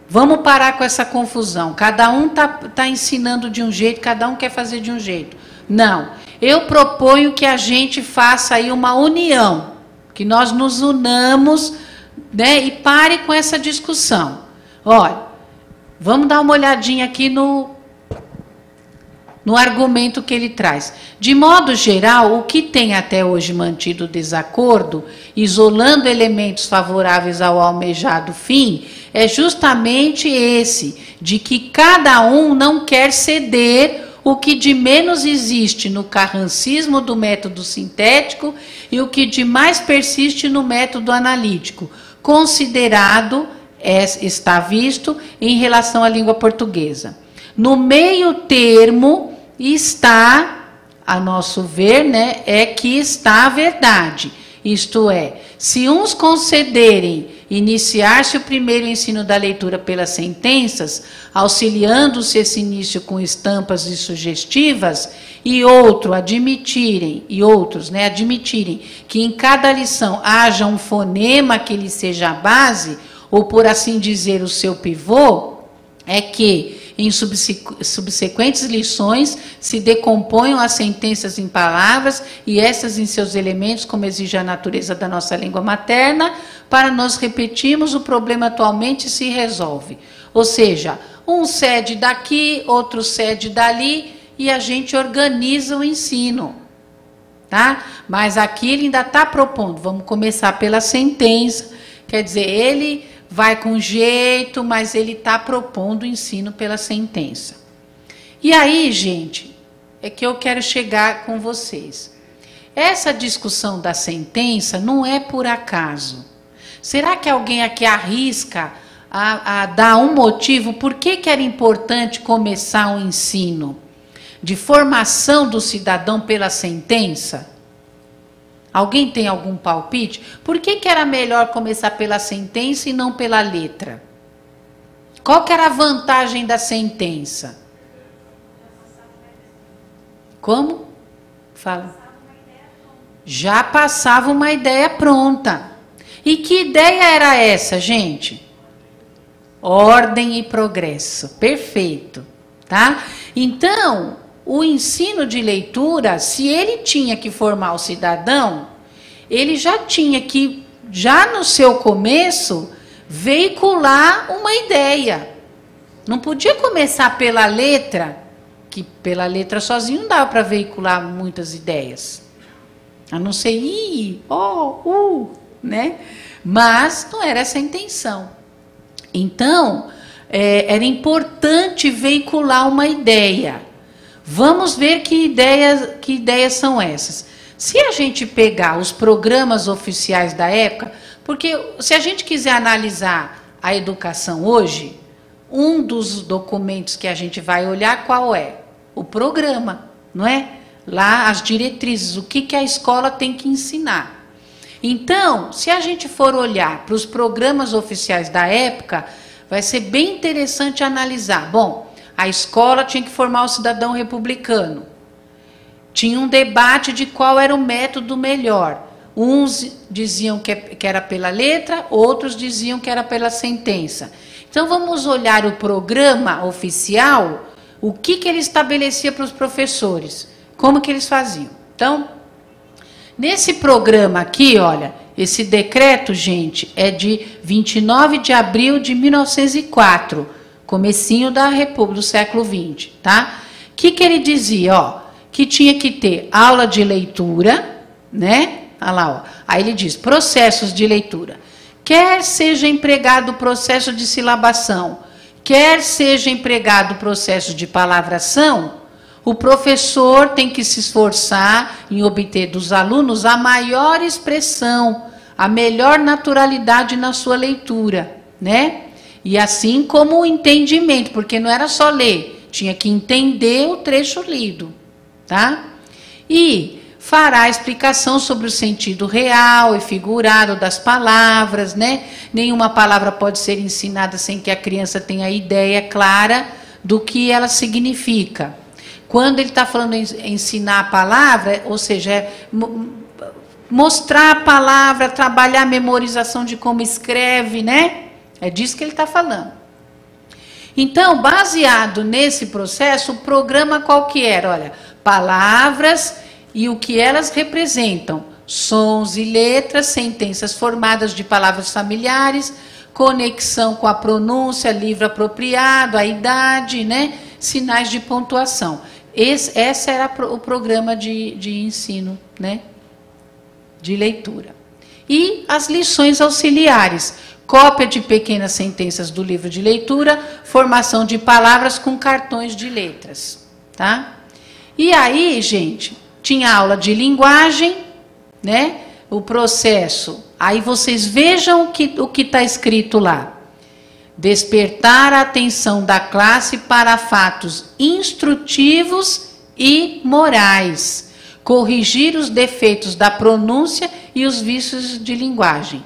vamos parar com essa confusão. Cada um tá ensinando de um jeito, cada um quer fazer de um jeito. Não, eu proponho que a gente faça aí uma união, que nós nos unamos, né, e pare com essa discussão. Olha, vamos dar uma olhadinha aqui no argumento que ele traz. De modo geral, o que tem até hoje mantido o desacordo, isolando elementos favoráveis ao almejado fim, é justamente esse, de que cada um não quer ceder o que de menos existe no carrancismo do método sintético e o que de mais persiste no método analítico, considerado, está visto, em relação à língua portuguesa. No meio termo está, a nosso ver, né, é que está a verdade. Isto é, se uns concederem iniciar-se o primeiro ensino da leitura pelas sentenças, auxiliando-se esse início com estampas e sugestivas, e outros admitirem que em cada lição haja um fonema que lhe seja a base, ou por assim dizer, o seu pivô, é que em subsequentes lições se decomponham as sentenças em palavras e essas em seus elementos, como exige a natureza da nossa língua materna, para nós repetirmos, o problema atualmente se resolve. Ou seja, um cede daqui, outro cede dali, e a gente organiza o ensino. Tá? Mas aqui ele ainda está propondo, vamos começar pela sentença, quer dizer, ele vai com jeito, mas ele está propondo o ensino pela sentença. E aí, gente, é que eu quero chegar com vocês. Essa discussão da sentença não é por acaso. Será que alguém aqui arrisca a dar um motivo por que era importante começar um ensino de formação do cidadão pela sentença? Alguém tem algum palpite? Por que era melhor começar pela sentença e não pela letra? Qual que era a vantagem da sentença? Como? Fala. Já passava uma ideia pronta. E que ideia era essa, gente? Ordem e progresso. Perfeito. Tá? Então, o ensino de leitura, se ele tinha que formar o cidadão, ele já tinha que, já no seu começo, veicular uma ideia. Não podia começar pela letra, que pela letra sozinho não dava para veicular muitas ideias. A não ser i, o, né? Mas não era essa a intenção. Então, era importante veicular uma ideia. Vamos ver que ideias são essas. Se a gente pegar os programas oficiais da época, porque se a gente quiser analisar a educação hoje, um dos documentos que a gente vai olhar, qual é? O programa, não é? Lá as diretrizes, o que a escola tem que ensinar. Então, se a gente for olhar para os programas oficiais da época, vai ser bem interessante analisar. Bom, a escola tinha que formar o cidadão republicano. Tinha um debate de qual era o método melhor. Uns diziam que era pela letra, outros diziam que era pela sentença. Então, vamos olhar o programa oficial, o que ele estabelecia para os professores, como que eles faziam. Então, nesse programa aqui, olha, esse decreto, gente, é de 29 de abril de 1904, comecinho da República, do século XX, tá? O que ele dizia? Ó, que tinha que ter aula de leitura, né? Olha lá, ó. Aí ele diz, processos de leitura. Quer seja empregado o processo de silabação, quer seja empregado o processo de palavração, o professor tem que se esforçar em obter dos alunos a maior expressão, a melhor naturalidade na sua leitura, né? E assim como o entendimento, porque não era só ler, tinha que entender o trecho lido, tá? E fará explicação sobre o sentido real e figurado das palavras, né? Nenhuma palavra pode ser ensinada sem que a criança tenha ideia clara do que ela significa. Quando ele está falando em ensinar a palavra, ou seja, mostrar a palavra, trabalhar a memorização de como escreve, né? É disso que ele está falando. Então, baseado nesse processo, o programa qual que era? Olha, palavras e o que elas representam. Sons e letras, sentenças formadas de palavras familiares, conexão com a pronúncia, livro apropriado, a idade, né? Sinais de pontuação. Esse era o programa de ensino, né? De leitura. E as lições auxiliares. Cópia de pequenas sentenças do livro de leitura, formação de palavras com cartões de letras. Tá? E aí, gente, tinha aula de linguagem, né? O processo. Aí vocês vejam o que está escrito lá. Despertar a atenção da classe para fatos instrutivos e morais. Corrigir os defeitos da pronúncia e os vícios de linguagem.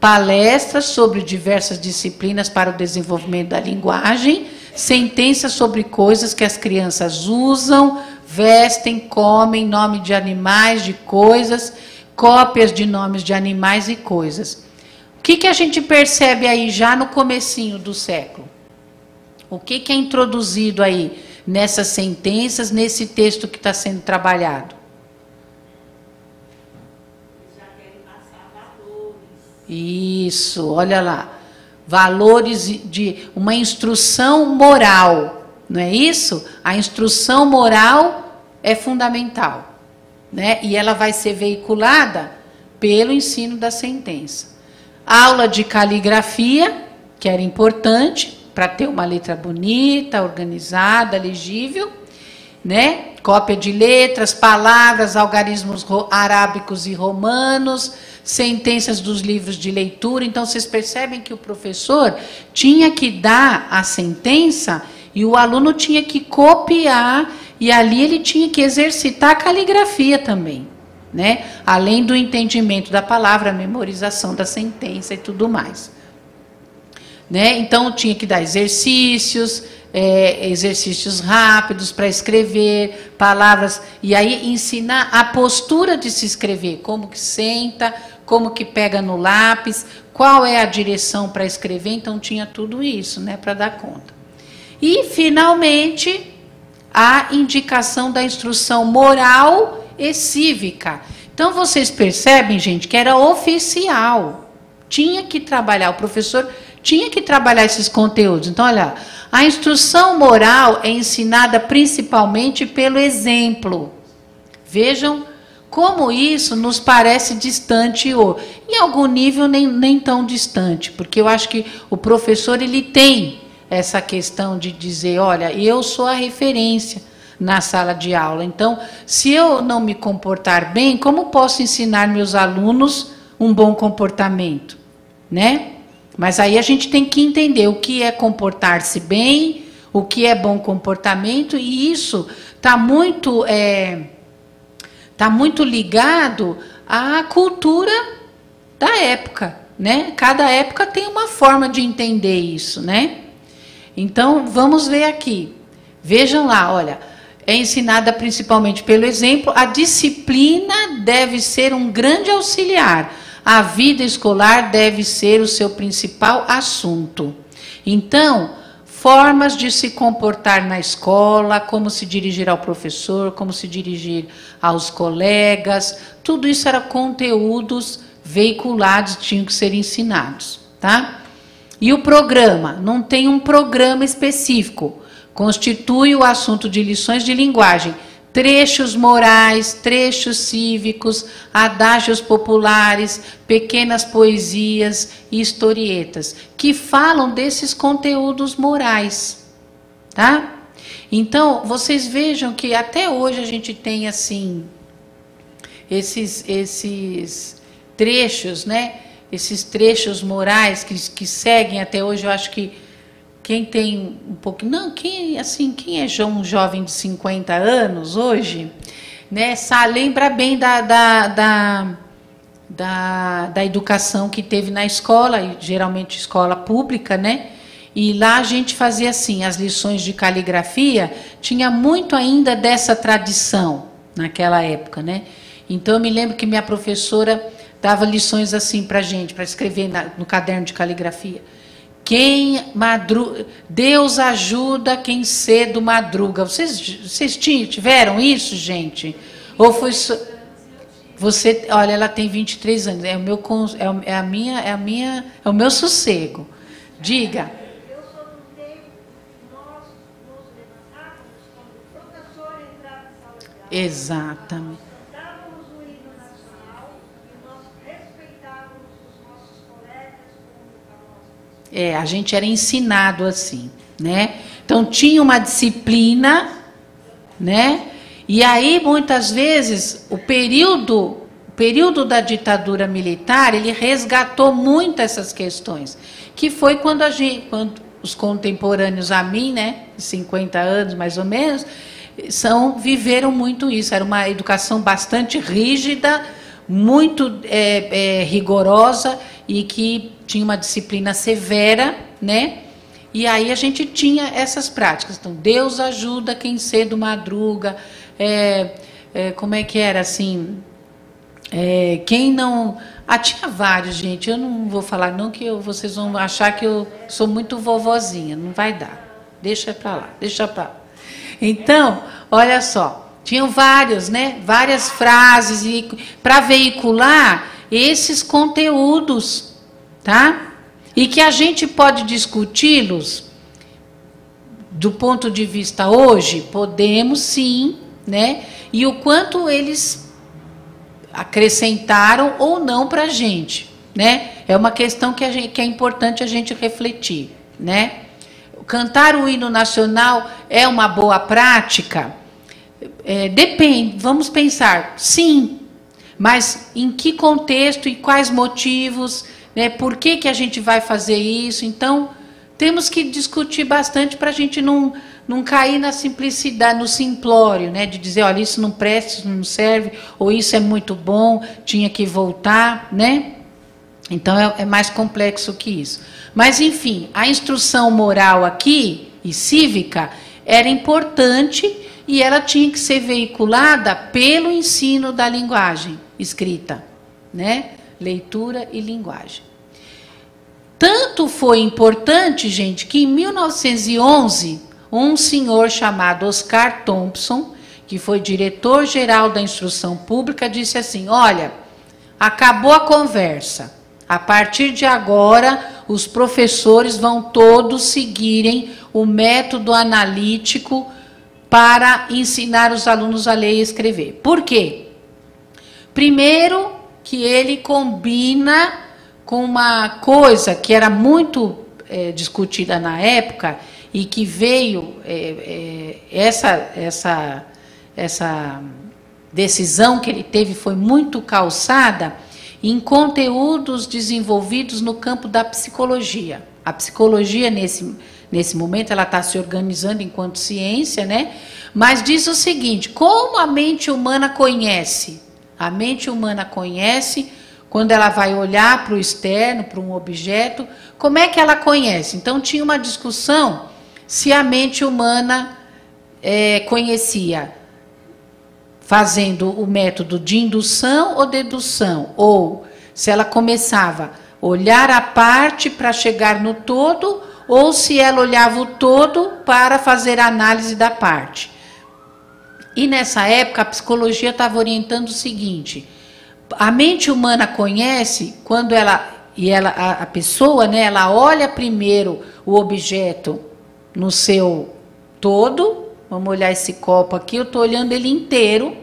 Palestras sobre diversas disciplinas para o desenvolvimento da linguagem. Sentenças sobre coisas que as crianças usam, vestem, comem, nome de animais, de coisas, cópias de nomes de animais e coisas. O que a gente percebe aí já no comecinho do século? O que é introduzido aí nessas sentenças, nesse texto que está sendo trabalhado? Já querem passar valores. Isso, olha lá. Valores de uma instrução moral, não é isso? A instrução moral é fundamental, né? E ela vai ser veiculada pelo ensino da sentença. Aula de caligrafia, que era importante para ter uma letra bonita, organizada, legível, né? Cópia de letras, palavras, algarismos arábicos e romanos, sentenças dos livros de leitura. Então, vocês percebem que o professor tinha que dar a sentença e o aluno tinha que copiar, e ali ele tinha que exercitar a caligrafia também, né? Além do entendimento da palavra, a memorização da sentença e tudo mais. Né? Então, tinha que dar exercícios, exercícios rápidos para escrever, palavras, e aí ensinar a postura de se escrever, como que senta, como que pega no lápis, qual é a direção para escrever. Então, tinha tudo isso, né, para dar conta. E, finalmente, a indicação da instrução moral e cívica. Então, vocês percebem, gente, que era oficial. Tinha que trabalhar, o professor tinha que trabalhar esses conteúdos. Então, olha, a instrução moral é ensinada principalmente pelo exemplo. Vejam como isso nos parece distante hoje. Em algum nível, nem tão distante, porque eu acho que o professor ele tem essa questão de dizer, olha, eu sou a referência na sala de aula. Então, se eu não me comportar bem, como posso ensinar meus alunos um bom comportamento? Né? Mas aí a gente tem que entender o que é comportar-se bem, o que é bom comportamento, e isso está muito ligado à cultura da época, né? Cada época tem uma forma de entender isso, né? Então, vamos ver aqui. Vejam lá, olha, é ensinada principalmente pelo exemplo. A disciplina deve ser um grande auxiliar. A vida escolar deve ser o seu principal assunto. Então, formas de se comportar na escola, como se dirigir ao professor, como se dirigir aos colegas, tudo isso era conteúdos veiculados, tinham que ser ensinados, tá? E o programa? Não tem um programa específico. Constitui o assunto de lições de linguagem. Trechos morais, trechos cívicos, adágios populares, pequenas poesias e historietas, que falam desses conteúdos morais, tá? Então, vocês vejam que até hoje a gente tem, assim, esses trechos, né? Esses trechos morais que seguem até hoje. Eu acho que quem tem um pouco... Não, quem é um jovem de 50 anos hoje, né, lembra bem da educação que teve na escola, geralmente escola pública, né? E lá a gente fazia assim, as lições de caligrafia, tinha muito ainda dessa tradição naquela época, né? Então eu me lembro que minha professora dava lições assim para a gente, para escrever no caderno de caligrafia. Deus ajuda quem cedo madruga. Vocês tiveram isso, gente? Ou foi só... Você, olha, ela tem 23 anos, é o meu sossego. Diga. Eu sou do tempo que nós nos levantávamos quando o professor entrava em sala de aula. Exatamente. Nós cantávamos o hino nacional e nós respeitávamos os nossos colegas como a nós. A gente era ensinado assim, né? Então tinha uma disciplina, né? E aí, muitas vezes, o período da ditadura militar, ele resgatou muito essas questões, que foi quando os contemporâneos a mim, né, 50 anos mais ou menos, viveram muito isso. Era uma educação bastante rígida, muito rigorosa e que tinha uma disciplina severa, né? E aí a gente tinha essas práticas. Então, Deus ajuda quem cedo madruga. Como é que era assim? Quem não... tinha vários, gente. Eu não vou falar não, que vocês vão achar que eu sou muito vovozinha. Não vai dar. Deixa para lá, deixa para lá. Então, olha só. Tinham vários, né? Várias frases para veicular esses conteúdos, tá? E que a gente pode discuti-los do ponto de vista hoje, podemos sim, né? E o quanto eles acrescentaram ou não para a gente, né? É uma questão que é importante a gente refletir, né? Cantar o hino nacional é uma boa prática? Depende, vamos pensar, sim, mas em que contexto e quais motivos, né? Por que a gente vai fazer isso? Então, temos que discutir bastante para a gente não cair na simplicidade, no simplório, né? De dizer, olha, isso não presta, isso não serve, ou isso é muito bom, tinha que voltar, né? Então, é mais complexo que isso. Mas, enfim, a instrução moral aqui, e cívica, era importante e ela tinha que ser veiculada pelo ensino da linguagem escrita, né? Leitura e linguagem. Tanto foi importante, gente, que em 1911, um senhor chamado Oscar Thompson, que foi diretor-geral da Instrução Pública, disse assim, olha, acabou a conversa. A partir de agora, os professores vão todos seguirem o método analítico para ensinar os alunos a ler e escrever. Por quê? Primeiro, que ele combina com uma coisa que era muito discutida na época e que veio essa decisão que ele teve foi muito calçada em conteúdos desenvolvidos no campo da psicologia. A psicologia, nesse momento, ela está se organizando enquanto ciência, né? Mas diz o seguinte, como a mente humana conhece? A mente humana conhece quando ela vai olhar para o externo, para um objeto, como é que ela conhece? Então, tinha uma discussão se a mente humana conhecia fazendo o método de indução ou dedução, ou se ela começava a olhar a parte para chegar no todo, ou se ela olhava o todo para fazer a análise da parte. E nessa época a psicologia estava orientando o seguinte, a mente humana conhece quando a pessoa, né, ela olha primeiro o objeto no seu todo, vamos olhar esse copo aqui, eu estou olhando ele inteiro,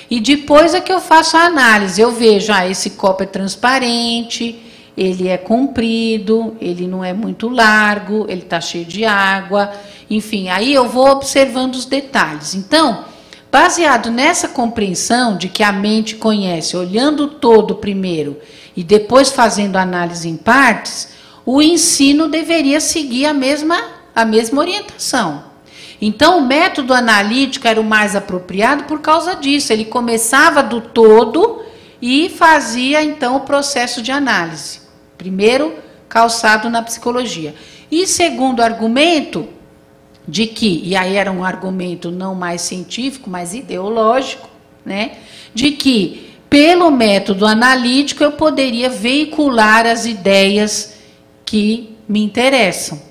e depois é que eu faço a análise, eu vejo, esse copo é transparente, ele é comprido, ele não é muito largo, ele está cheio de água, enfim, aí eu vou observando os detalhes. Então, baseado nessa compreensão de que a mente conhece, olhando o todo primeiro e depois fazendo análise em partes, o ensino deveria seguir a mesma orientação. Então, o método analítico era o mais apropriado por causa disso. Ele começava do todo e fazia, então, o processo de análise. Primeiro, calçado na psicologia. E segundo argumento, de que, e aí era um argumento não mais científico, mas ideológico, né, de que, pelo método analítico, eu poderia veicular as ideias que me interessam.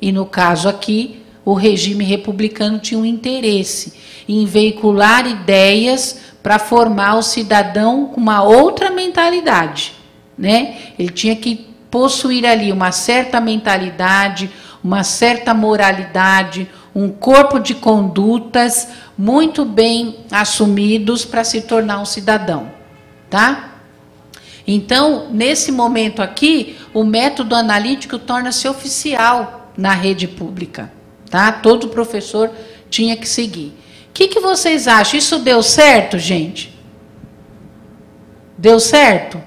E, no caso aqui, o regime republicano tinha um interesse em veicular ideias para formar o cidadão com uma outra mentalidade, né? Ele tinha que possuir ali uma certa mentalidade, uma certa moralidade, um corpo de condutas muito bem assumidos para se tornar um cidadão, tá? Então, nesse momento aqui, o método analítico torna-se oficial na rede pública, tá? Todo professor tinha que seguir. O que vocês acham? Isso deu certo, gente? Deu certo?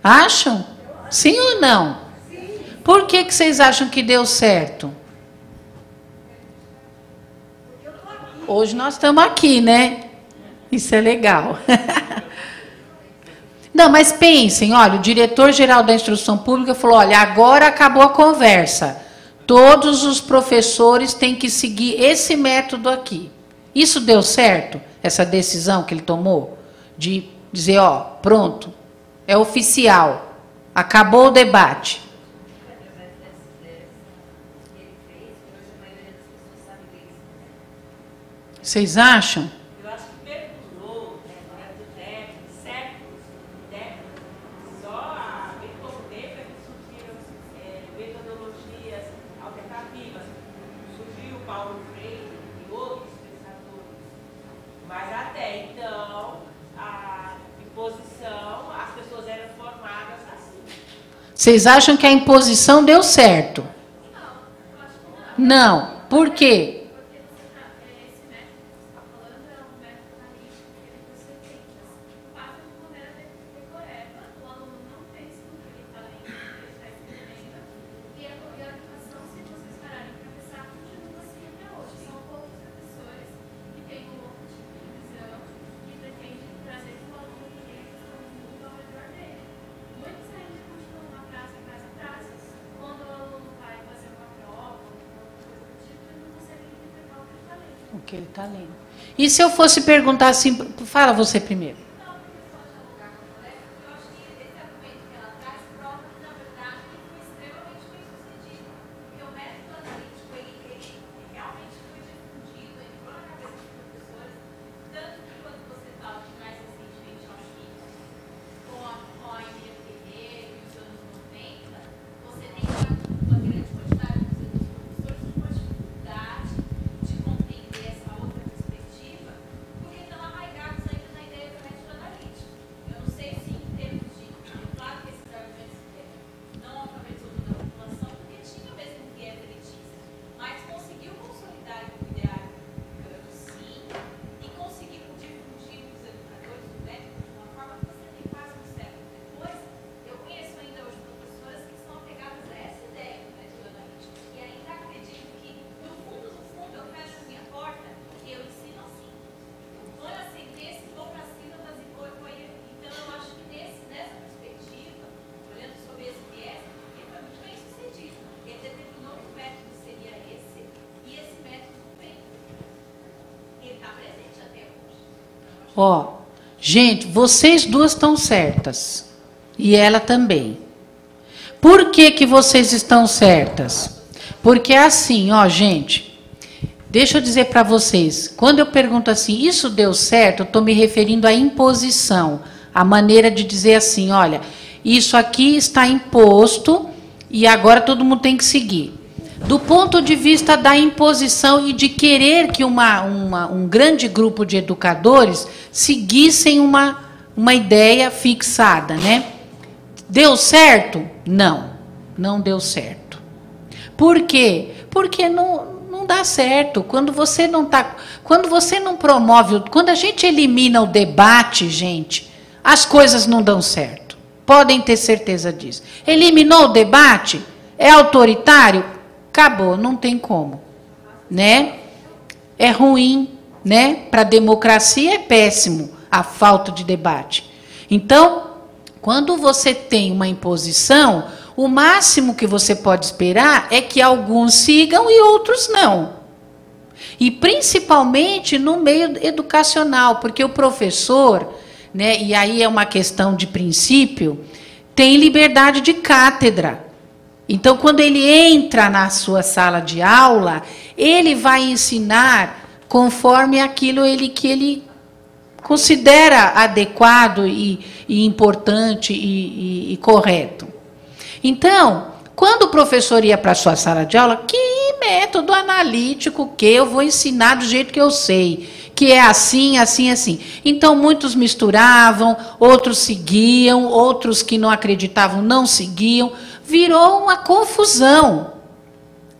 Acham? Sim ou não? Por que vocês acham que deu certo? Hoje nós estamos aqui, né? Isso é legal. Não, mas pensem, olha, o diretor-geral da Instrução Pública falou, olha, agora acabou a conversa. Todos os professores têm que seguir esse método aqui. Isso deu certo? Essa decisão que ele tomou? De dizer, ó, pronto, é oficial, acabou o debate. Vocês acham? Eu acho que perdurou, durante décadas, séculos, décadas, só a bem pouco tempo é que surgiram metodologias alternativas. Surgiu o Paulo Freire e outros pensadores. Mas até então, a imposição, as pessoas eram formadas assim. Vocês acham que a imposição deu certo? Não. Por quê? O que ele está lendo. E se eu fosse perguntar assim, fala você primeiro. Ó, gente, vocês duas estão certas. E ela também. Por que vocês estão certas? Porque é assim, ó, gente. Deixa eu dizer para vocês. Quando eu pergunto assim, isso deu certo? Eu estou me referindo à imposição. A maneira de dizer assim, olha, isso aqui está imposto e agora todo mundo tem que seguir. Do ponto de vista da imposição e de querer que um grande grupo de educadores seguissem uma ideia fixada, né? Deu certo? Não, não deu certo. Por quê? Porque não dá certo. Quando você não promove, quando a gente elimina o debate, gente, as coisas não dão certo. Podem ter certeza disso. Eliminou o debate? É autoritário? Acabou, não tem como, né? É ruim, né? Para a democracia é péssimo a falta de debate. Então, quando você tem uma imposição, o máximo que você pode esperar é que alguns sigam e outros não. E principalmente no meio educacional, porque o professor, né, e aí é uma questão de princípio, tem liberdade de cátedra. Então, quando ele entra na sua sala de aula, ele vai ensinar conforme aquilo que ele considera adequado e importante e correto. Então, quando o professor ia para a sua sala de aula, que método analítico que eu vou ensinar do jeito que eu sei, que é assim, assim, assim. Então, muitos misturavam, outros seguiam, outros que não acreditavam não seguiam. Virou uma confusão,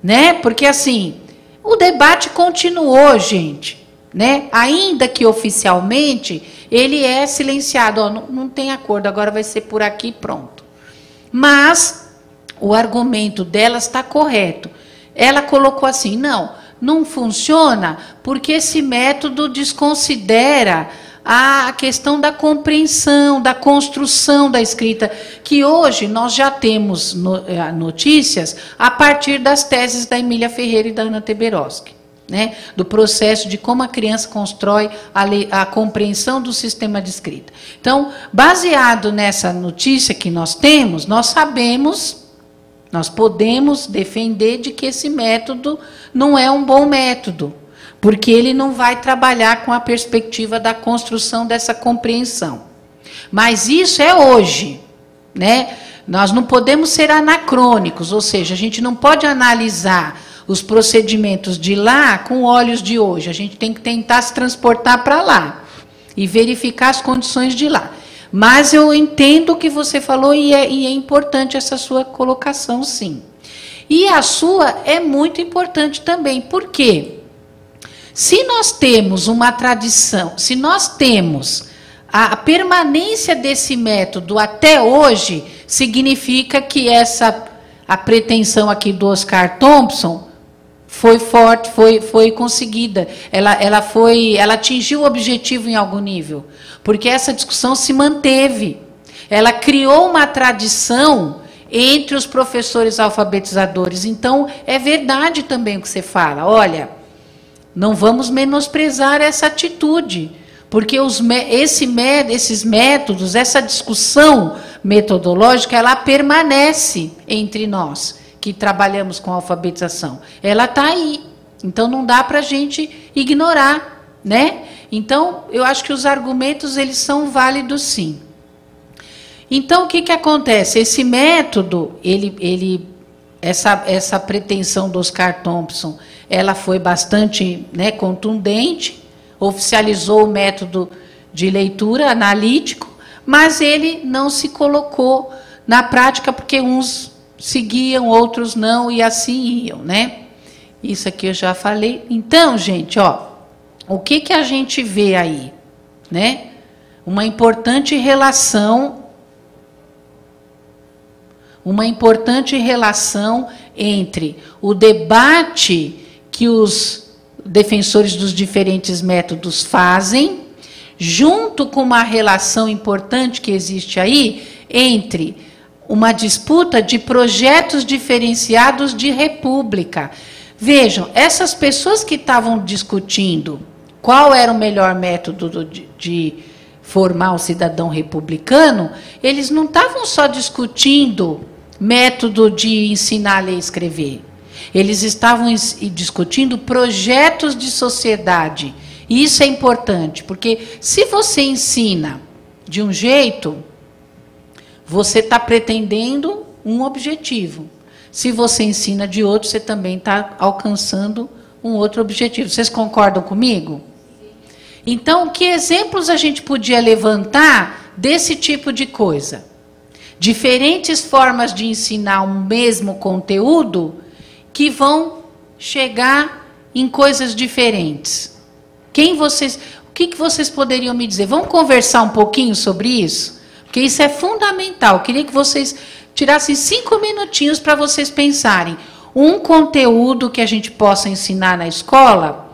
né? Porque, assim, o debate continuou, gente, né? Ainda que oficialmente ele é silenciado. Ó, não tem acordo, agora vai ser por aqui, pronto. Mas o argumento dela está correto. Ela colocou assim, não funciona porque esse método desconsidera a questão da compreensão, da construção da escrita, que hoje nós já temos notícias a partir das teses da Emília Ferreira e da Ana Teberoski, né? Do processo de como a criança constrói a compreensão do sistema de escrita. Então, baseado nessa notícia que nós temos, nós sabemos... Nós podemos defender de que esse método não é um bom método, porque ele não vai trabalhar com a perspectiva da construção dessa compreensão. Mas isso é hoje, né? Nós não podemos ser anacrônicos, ou seja, a gente não pode analisar os procedimentos de lá com olhos de hoje. A gente tem que tentar se transportar para lá e verificar as condições de lá. Mas eu entendo o que você falou e é importante essa sua colocação, sim. E a sua é muito importante também. Por quê? Se nós temos uma tradição, se nós temos a permanência desse método até hoje, significa que a pretensão aqui do Oscar Thompson foi forte, foi conseguida. Ela atingiu o objetivo em algum nível. Porque essa discussão se manteve. Ela criou uma tradição entre os professores alfabetizadores. Então, é verdade também o que você fala. Olha, não vamos menosprezar essa atitude, porque esses métodos, essa discussão metodológica, ela permanece entre nós, que trabalhamos com alfabetização. Ela está aí. Então, não dá para a gente ignorar, né? Então, eu acho que os argumentos, eles são válidos, sim. Então, o que acontece? Esse método, essa pretensão do Oscar Thompson, ela foi bastante, né, contundente, oficializou o método de leitura analítico, mas ele não se colocou na prática, porque uns seguiam, outros não, e assim iam, né? Isso aqui eu já falei. Então, gente, ó, o que a gente vê aí, né? Uma importante relação entre o debate que os defensores dos diferentes métodos fazem, junto com uma relação importante que existe aí entre uma disputa de projetos diferenciados de república. Vejam, essas pessoas que estavam discutindo qual era o melhor método de formar o cidadão republicano, eles não estavam só discutindo método de ensinar a ler e escrever. Eles estavam discutindo projetos de sociedade. E isso é importante, porque se você ensina de um jeito, você está pretendendo um objetivo. Se você ensina de outro, você também está alcançando um outro objetivo. Vocês concordam comigo? Então, que exemplos a gente podia levantar desse tipo de coisa? Diferentes formas de ensinar um mesmo conteúdo que vão chegar em coisas diferentes. O que vocês poderiam me dizer? Vamos conversar um pouquinho sobre isso? Porque isso é fundamental. Eu queria que vocês tirassem 5 minutinhos para vocês pensarem. Um conteúdo que a gente possa ensinar na escola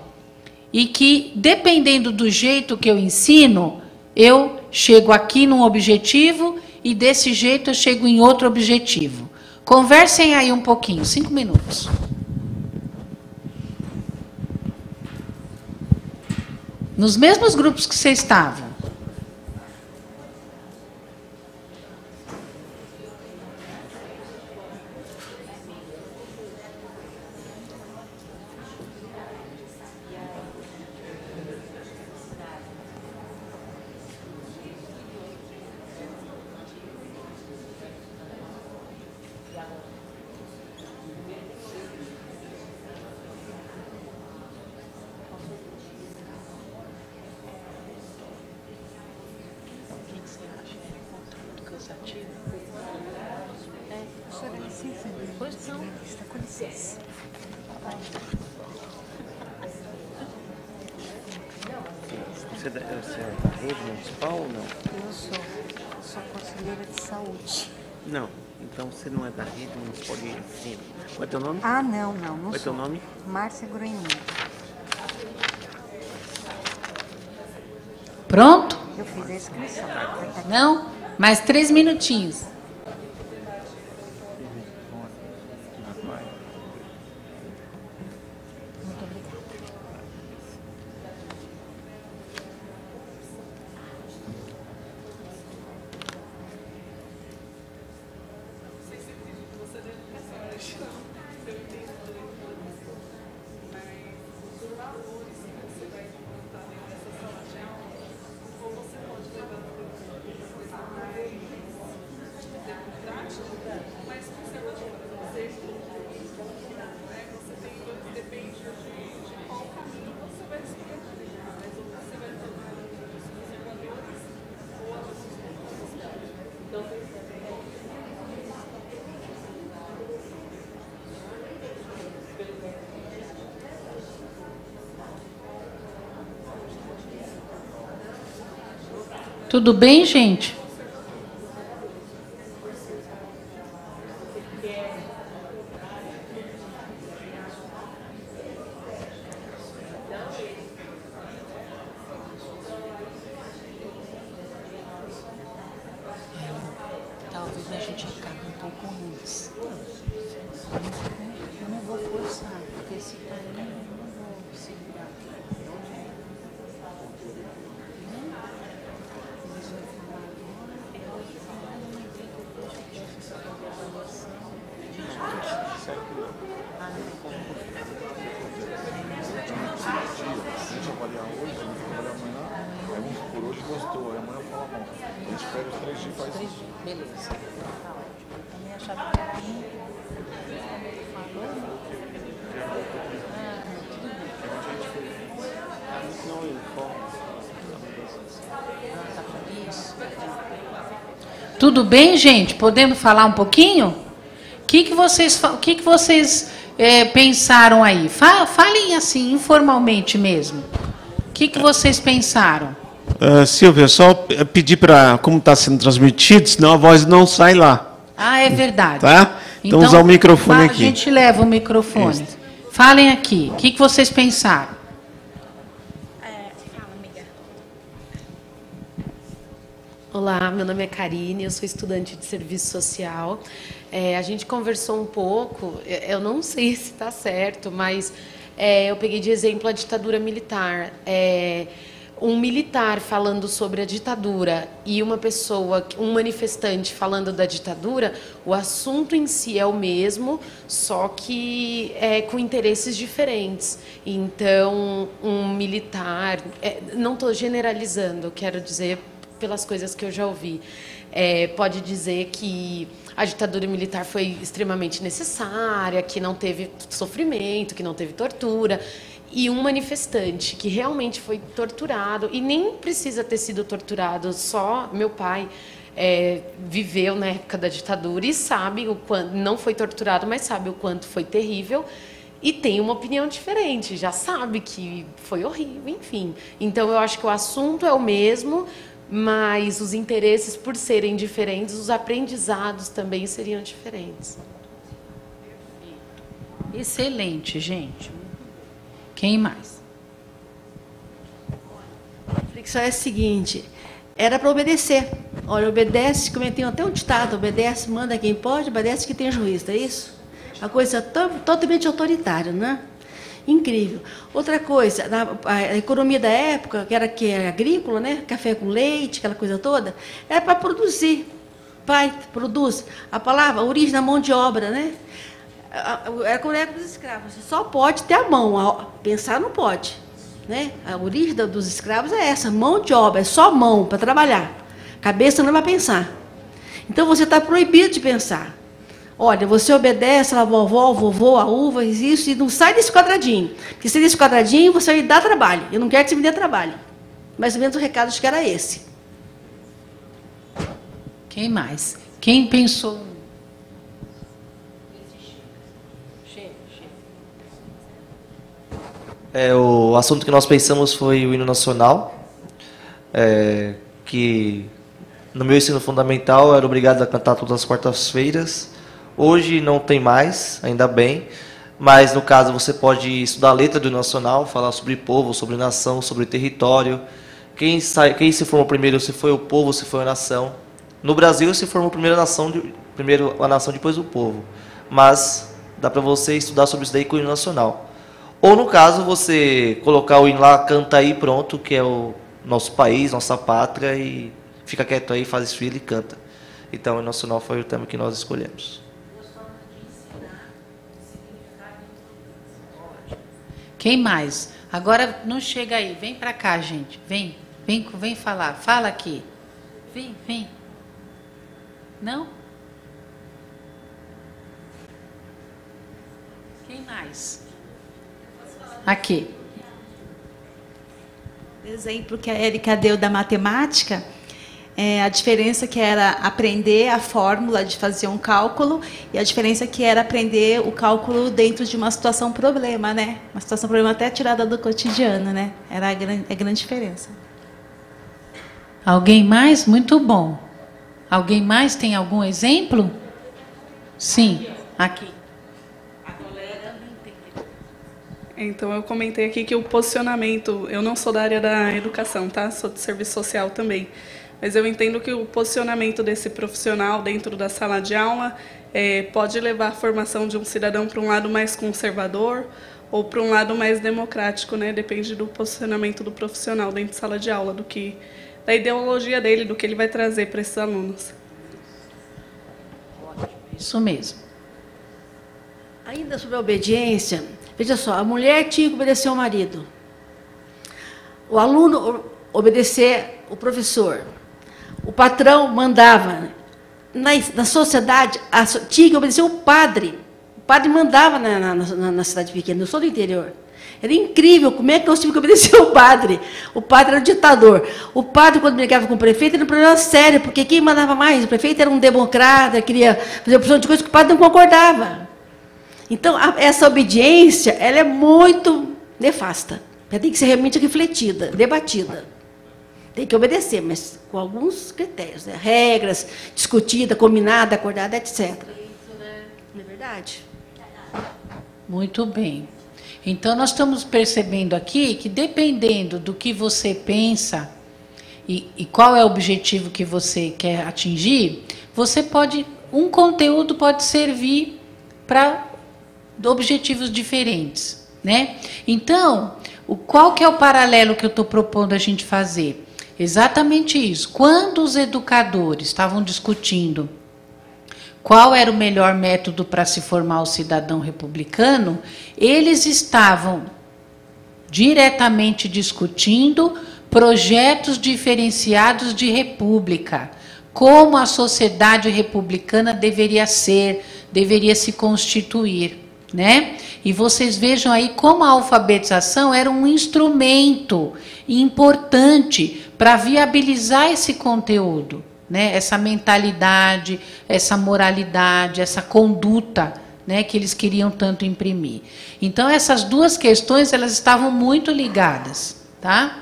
e que, dependendo do jeito que eu ensino, eu chego aqui num objetivo e desse jeito eu chego em outro objetivo. Conversem aí um pouquinho, 5 minutos. Nos mesmos grupos que vocês estavam. Você é da rede municipal ou não? Eu sou conselheira de saúde. Não. Então você não é da rede municipal de ensino. Qual é teu nome? Ah, não Qual é sou. teu nome? Márcia Groeninho. Pronto? Eu fiz a inscrição. Não? Mais 3 minutinhos. Tudo bem, gente? Talvez a gente acabe um pouco antes. Eu não vou forçar, porque se tá aí, eu não vou segurar. Beleza. Tá ótimo. Eu também achava que era muito. Tudo bem, gente? Podemos falar um pouquinho? O que vocês pensaram aí? Falem assim, informalmente mesmo. O que vocês pensaram? Silvia, só pedir para, como está sendo transmitido, senão a voz não sai lá. Ah, é verdade. Tá? Então usar o microfone aqui. A gente leva o microfone. Isso. Falem aqui. O que vocês pensaram? Fala, amiga. Olá, meu nome é Karine, eu sou estudante de serviço social. A gente conversou um pouco, eu não sei se está certo, mas eu peguei de exemplo a ditadura militar. Um militar falando sobre a ditadura e uma pessoa, um manifestante falando da ditadura, o assunto em si é o mesmo, só que com interesses diferentes. Então, um militar, não estou generalizando, quero dizer pelas coisas que eu já ouvi, pode dizer que a ditadura militar foi extremamente necessária, que não teve sofrimento, que não teve tortura. E um manifestante que realmente foi torturado, e nem precisa ter sido torturado, só meu pai viveu na época da ditadura e sabe o quanto, não foi torturado, mas sabe o quanto foi terrível, e tem uma opinião diferente, já sabe que foi horrível, enfim. Então, eu acho que o assunto é o mesmo, mas os interesses, por serem diferentes, os aprendizados também seriam diferentes. Excelente, gente. Quem mais? A reflexão é a seguinte, era para obedecer. Olha, obedece, como tem até um ditado, obedece, manda quem pode, obedece que tem juiz, não é isso? Uma coisa totalmente autoritária, né? Incrível. Outra coisa, a economia da época, que era agrícola, né? Café com leite, aquela coisa toda, era para produzir. Pai, produz. A palavra, a origem da mão de obra, né? Era com a época dos escravos. Você só pode ter a mão, pensar não pode. Né? A origem dos escravos é essa, mão de obra, é só mão para trabalhar. Cabeça não vai pensar. Então você está proibido de pensar. Olha, você obedece a vovó, vovô, a uva, isso, e não sai desse quadradinho. Porque se desse quadradinho, você vai dar trabalho. Eu não quero que você me dê trabalho. Mais ou menos o recado, acho que era esse. Quem mais? Quem pensou? O assunto que nós pensamos foi o hino nacional, que no meu ensino fundamental eu era obrigado a cantar todas as quartas-feiras. Hoje não tem mais, ainda bem, mas no caso você pode estudar a letra do hino nacional, falar sobre povo, sobre nação, sobre território. Quem se formou primeiro, se foi o povo, se foi a nação. No Brasil se formou primeiro a nação, depois o povo. Mas dá para você estudar sobre isso daí com o hino nacional. Ou no caso você colocar o hino lá, canta aí, pronto, que é o nosso país, nossa pátria, e fica quieto aí, faz desfile e canta. Então o hino nacional foi o tema que nós escolhemos. Quem mais? Agora não chega aí, vem para cá, gente. Vem falar. Fala aqui. Vem. Não? Quem mais? Aqui. O exemplo que a Érica deu da matemática, a diferença que era aprender a fórmula de fazer um cálculo e a diferença que era aprender o cálculo dentro de uma situação problema, né? Uma situação problema até tirada do cotidiano, né? Era a grande diferença. Alguém mais? Muito bom. Alguém mais tem algum exemplo? Sim, aqui. Então, eu comentei aqui que o posicionamento, eu não sou da área da educação, tá? Sou de serviço social também. Mas eu entendo que o posicionamento desse profissional dentro da sala de aula pode levar a formação de um cidadão para um lado mais conservador ou para um lado mais democrático, né? Depende do posicionamento do profissional dentro da sala de aula, da ideologia dele, do que ele vai trazer para esses alunos. Isso mesmo. Ainda sobre a obediência, veja só, a mulher tinha que obedecer ao marido. O aluno obedecer o professor. O patrão mandava. Na sociedade, tinha que obedecer o padre. O padre mandava na cidade pequena, eu sou do interior. Era incrível como é que nós tínhamos que obedecer o padre. O padre era o ditador. O padre, quando brigava com o prefeito, era um problema sério, porque quem mandava mais? O prefeito era um democrata, queria fazer opção de coisas que o padre não concordava. Então, essa obediência, ela é muito nefasta. Ela tem que ser realmente refletida, debatida. Tem que obedecer, mas com alguns critérios, né? Regras, discutida, combinada, acordada, etc. Não é verdade? Muito bem. Então, nós estamos percebendo aqui que, dependendo do que você pensa e qual é o objetivo que você quer atingir, um conteúdo pode servir para objetivos diferentes, né? Então, qual que é o paralelo que eu estou propondo a gente fazer? Exatamente isso. Quando os educadores estavam discutindo qual era o melhor método para se formar o cidadão republicano, eles estavam diretamente discutindo projetos diferenciados de república, como a sociedade republicana deveria ser, deveria se constituir, né? E vocês vejam aí como a alfabetização era um instrumento importante para viabilizar esse conteúdo, né? Essa mentalidade, essa moralidade, essa conduta, né, que eles queriam tanto imprimir. Então, essas duas questões, elas estavam muito ligadas, tá?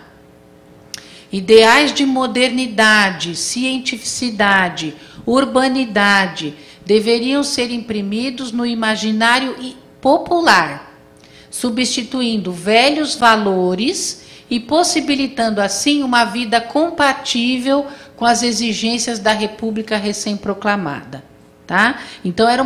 Ideais de modernidade, cientificidade, urbanidade deveriam ser imprimidos no imaginário popular, substituindo velhos valores e possibilitando assim uma vida compatível com as exigências da República recém-proclamada. Tá? Então era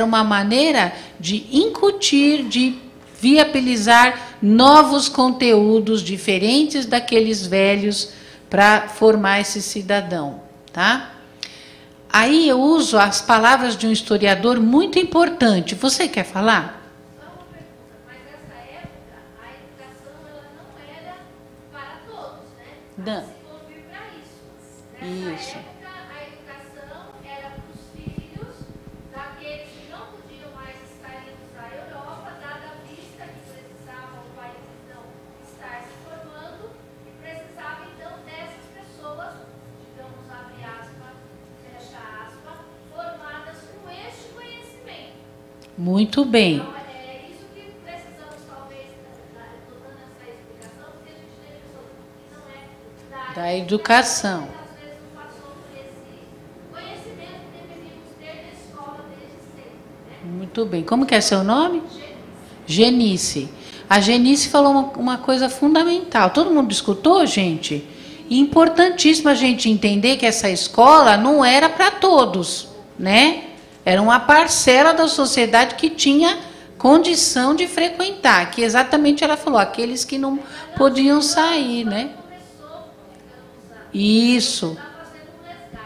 uma maneira de incutir, de viabilizar novos conteúdos diferentes daqueles velhos para formar esse cidadão. Tá? Aí eu uso as palavras de um historiador muito importante. Você quer falar? Não. Isso. A educação era para os filhos daqueles que não podiam mais estar indo para a Europa, dada a vista que precisava o país então estar se formando e precisava então dessas pessoas, digamos, abre aspas, fecha aspas, formadas com este conhecimento. Muito bem. Então, é isso que precisamos, talvez, estou dando essa explicação, porque a gente tem pessoas que não é Da educação. Muito bem. Como que é seu nome? Genice. A Genice falou uma coisa fundamental. Todo mundo escutou, gente? Importantíssimo a gente entender que essa escola não era para todos, né? Era uma parcela da sociedade que tinha condição de frequentar, que exatamente ela falou, aqueles que não podiam sair, né? Isso.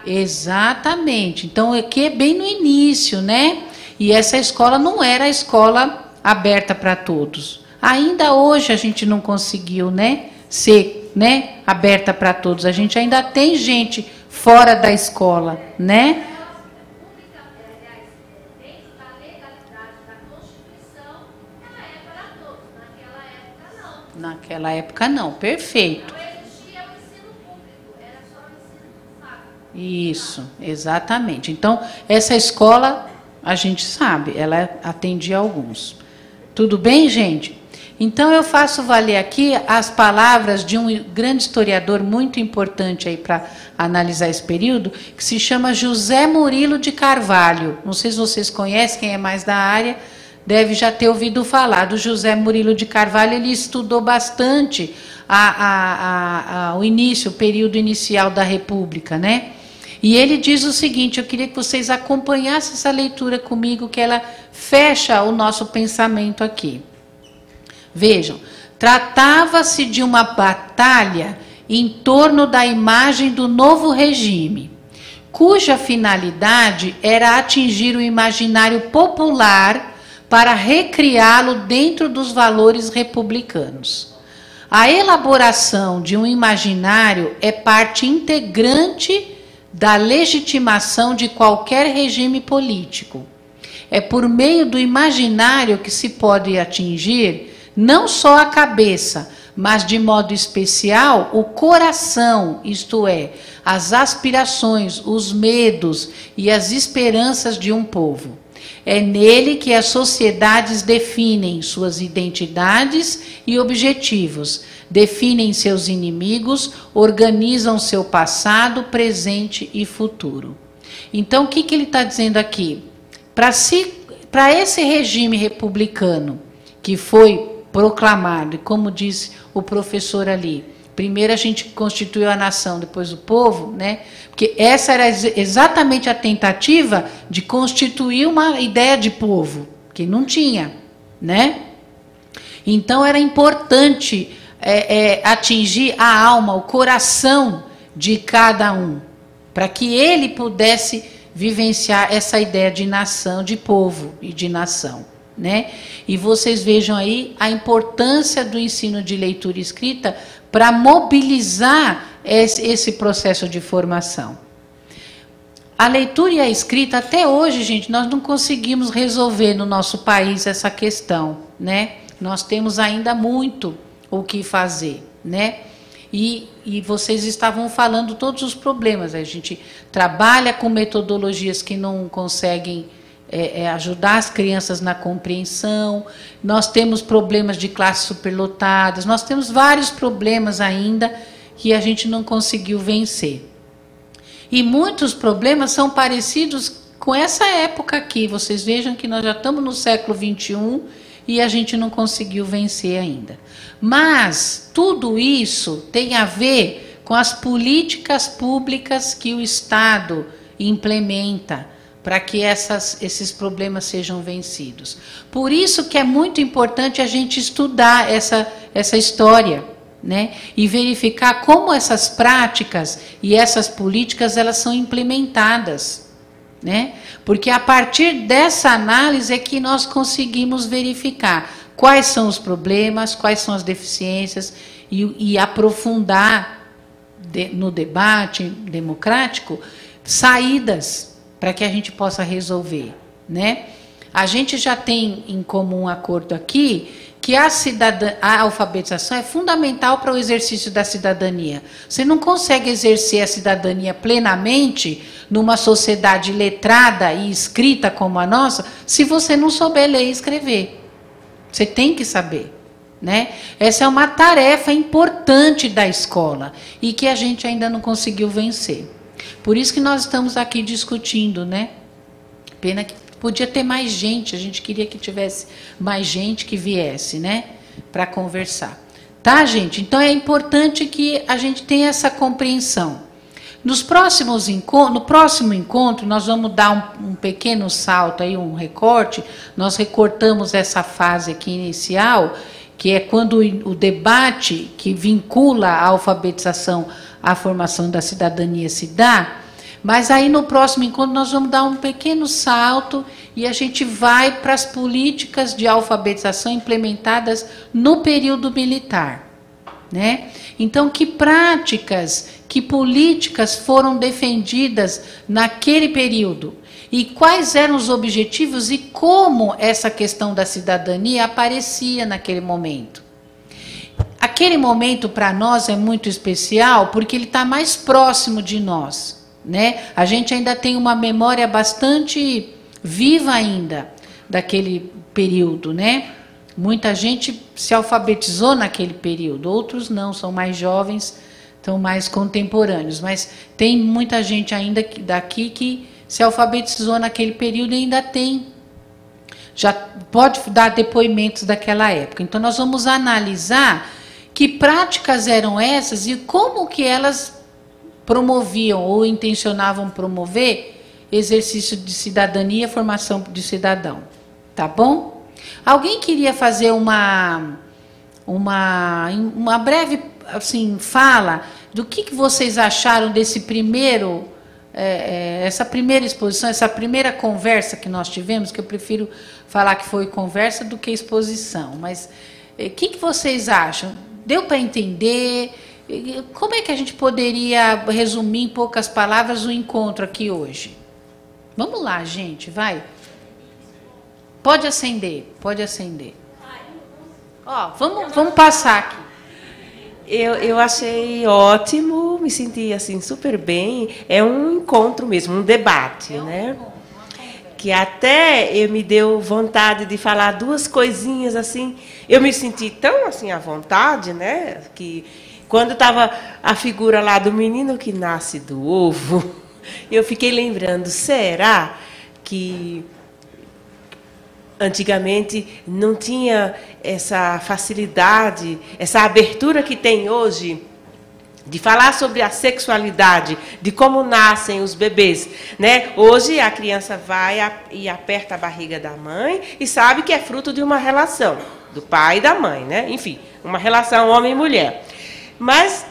Exatamente. Então, aqui é bem no início, né? E essa escola não era a escola aberta para todos. Ainda hoje a gente não conseguiu, né, ser, né, aberta para todos. A gente ainda tem gente fora da escola, né? Naquela época não, perfeito. Isso, exatamente. Então, essa escola, a gente sabe, ela atendia alguns. Tudo bem, gente? Então, eu faço valer aqui as palavras de um grande historiador muito importante aí para analisar esse período, que se chama José Murilo de Carvalho. Não sei se vocês conhecem, quem é mais da área deve já ter ouvido falar do José Murilo de Carvalho. Ele estudou bastante o início, o período inicial da República, né? E ele diz o seguinte, eu queria que vocês acompanhassem essa leitura comigo, que ela fecha o nosso pensamento aqui. Vejam, tratava-se de uma batalha em torno da imagem do novo regime, cuja finalidade era atingir o imaginário popular para recriá-lo dentro dos valores republicanos. A elaboração de um imaginário é parte integrante da legitimação de qualquer regime político. É por meio do imaginário que se pode atingir não só a cabeça, mas de modo especial o coração, isto é, as aspirações, os medos e as esperanças de um povo. É nele que as sociedades definem suas identidades e objetivos, definem seus inimigos, organizam seu passado, presente e futuro. Então, o que ele está dizendo aqui? Para esse regime republicano que foi proclamado, e como disse o professor ali, primeiro a gente constituiu a nação, depois o povo, né? Porque essa era exatamente a tentativa de constituir uma ideia de povo, que não tinha, né? Então era importante atingir a alma, o coração de cada um, para que ele pudesse vivenciar essa ideia de nação, de povo e de nação, né? E vocês vejam aí a importância do ensino de leitura e escrita para mobilizar esse processo de formação. A leitura e a escrita, até hoje, gente, nós não conseguimos resolver no nosso país essa questão, né? Nós temos ainda muito o que fazer, né? E vocês estavam falando todos os problemas. A gente trabalha com metodologias que não conseguem ajudar as crianças na compreensão, nós temos problemas de classes superlotadas, nós temos vários problemas ainda que a gente não conseguiu vencer. E muitos problemas são parecidos com essa época aqui. Vocês vejam que nós já estamos no século XXI e a gente não conseguiu vencer ainda. Mas tudo isso tem a ver com as políticas públicas que o Estado implementa para que esses problemas sejam vencidos. Por isso que é muito importante a gente estudar essa história, né? E verificar como essas práticas e essas políticas elas são implementadas, né? Porque a partir dessa análise é que nós conseguimos verificar quais são os problemas, quais são as deficiências e aprofundar no debate democrático saídas para que a gente possa resolver, né? A gente já tem em comum acordo aqui que a alfabetização é fundamental para o exercício da cidadania. Você não consegue exercer a cidadania plenamente numa sociedade letrada e escrita como a nossa se você não souber ler e escrever. Você tem que saber, né? Essa é uma tarefa importante da escola e que a gente ainda não conseguiu vencer. Por isso que nós estamos aqui discutindo, né? Pena que podia ter mais gente, a gente queria que tivesse mais gente que viesse, né? Para conversar. Tá, gente? Então é importante que a gente tenha essa compreensão. No próximo encontro, nós vamos dar um pequeno salto, aí, um recorte. Nós recortamos essa fase aqui inicial, que é quando o debate que vincula a alfabetização à formação da cidadania se dá. Mas aí no próximo encontro nós vamos dar um pequeno salto e a gente vai para as políticas de alfabetização implementadas no período militar, né? Então, que práticas, que políticas foram defendidas naquele período? E quais eram os objetivos e como essa questão da cidadania aparecia naquele momento? Aquele momento para nós é muito especial porque ele está mais próximo de nós, né? A gente ainda tem uma memória bastante viva ainda daquele período, né? Muita gente se alfabetizou naquele período, outros não, são mais jovens, estão mais contemporâneos, mas tem muita gente ainda daqui que se alfabetizou naquele período e ainda tem, já pode dar depoimentos daquela época. Então nós vamos analisar que práticas eram essas e como que elas promoviam ou intencionavam promover exercício de cidadania, formação de cidadão. Tá bom? Alguém queria fazer uma breve assim, fala do que vocês acharam desse primeiro, essa primeira exposição, essa primeira conversa que nós tivemos, que eu prefiro falar que foi conversa do que exposição, mas o que vocês acham? Deu para entender? Como é que a gente poderia resumir em poucas palavras o encontro aqui hoje? Vamos lá, gente, vai. Pode acender, pode acender. Ó, vamos passar aqui. Eu achei ótimo, me senti assim super bem. É um encontro mesmo, um debate, né? Que até me deu vontade de falar duas coisinhas assim. Eu me senti tão assim à vontade, né? Que quando estava a figura lá do menino que nasce do ovo, eu fiquei lembrando, será que antigamente não tinha essa facilidade, essa abertura que tem hoje de falar sobre a sexualidade, de como nascem os bebês, né? Hoje a criança vai e aperta a barriga da mãe e sabe que é fruto de uma relação do pai e da mãe, né? Enfim, uma relação homem e mulher. Mas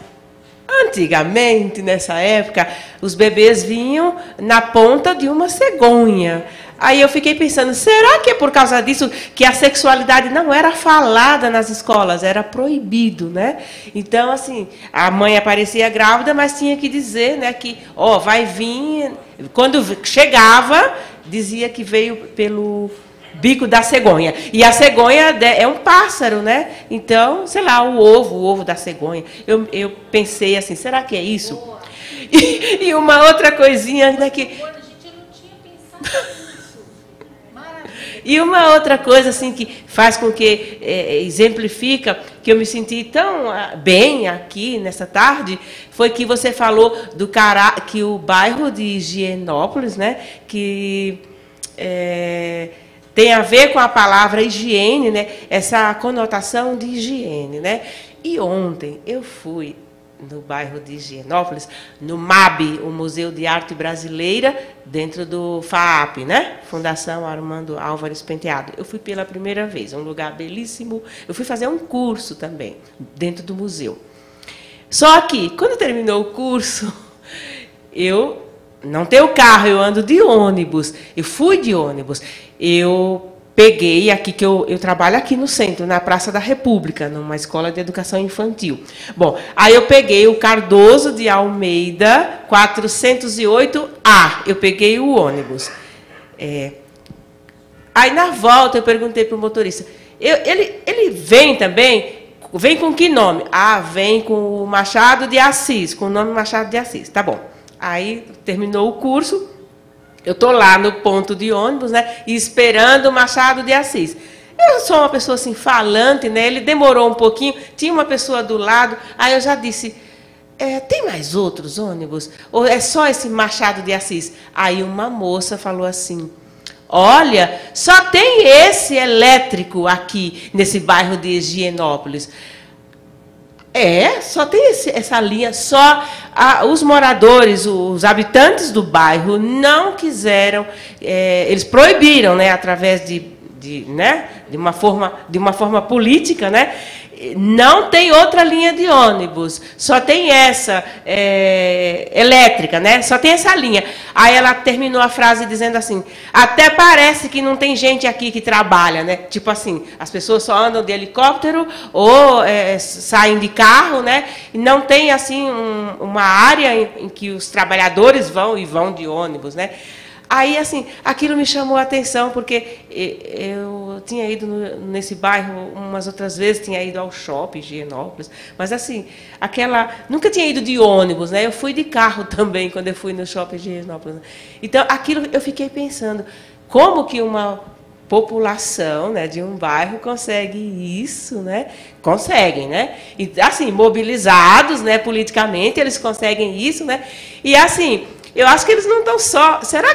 antigamente, nessa época, os bebês vinham na ponta de uma cegonha. Aí eu fiquei pensando, será que é por causa disso que a sexualidade não era falada nas escolas, era proibido, né? Então, assim, a mãe aparecia grávida, mas tinha que dizer, né, que, ó, vai vir... Quando chegava, dizia que veio pelo bico da cegonha. E a cegonha é um pássaro, né? Então, sei lá, o ovo da cegonha. Eu pensei assim, será que é isso? E uma outra coisinha ainda que... E uma outra coisa assim que faz com que exemplifica que eu me senti tão bem aqui nessa tarde foi que você falou que o bairro de Higienópolis, né, que tem a ver com a palavra higiene, né? Essa conotação de higiene, né? E ontem eu fui no bairro de Higienópolis, no MAB, o Museu de Arte Brasileira, dentro do FAAP, né? Fundação Armando Álvares Penteado. Eu fui pela primeira vez, um lugar belíssimo. Eu fui fazer um curso também, dentro do museu. Só que, quando terminou o curso, eu não tenho carro, eu ando de ônibus. Eu fui de ônibus. Eu peguei aqui, que eu trabalho aqui no centro, na Praça da República, numa escola de educação infantil. Bom, aí eu peguei o Cardoso de Almeida, 408A. Eu peguei o ônibus. Aí, na volta, eu perguntei para o motorista, ele vem também? Vem com que nome? Ah, vem com o Machado de Assis, com o nome Machado de Assis. Tá bom. Aí, terminou o curso, eu estou lá no ponto de ônibus, né, e esperando o Machado de Assis. Eu sou uma pessoa assim, falante, né, ele demorou um pouquinho, tinha uma pessoa do lado, aí eu já disse, tem mais outros ônibus? Ou é só esse Machado de Assis? Aí uma moça falou assim, olha, só tem esse elétrico aqui, nesse bairro de Higienópolis. Só tem essa linha, só os moradores, os habitantes do bairro não quiseram, eles proibiram, né, através de uma forma política, né, não tem outra linha de ônibus, só tem essa elétrica, né, só tem essa linha. Aí ela terminou a frase dizendo assim, até parece que não tem gente aqui que trabalha, né, tipo assim, as pessoas só andam de helicóptero ou saem de carro, né, e não tem assim uma área em que os trabalhadores vão de ônibus, né. Aí, assim, aquilo me chamou a atenção, porque eu tinha ido nesse bairro umas outras vezes, tinha ido ao shopping, Higienópolis, mas, assim, nunca tinha ido de ônibus, né? Eu fui de carro também, quando eu fui no shopping de Higienópolis. Então, aquilo eu fiquei pensando, como que uma população, né, de um bairro consegue isso, né? Conseguem, né? E, assim, mobilizados, né, politicamente, eles conseguem isso, né? E, assim, eu acho que eles não estão só... Será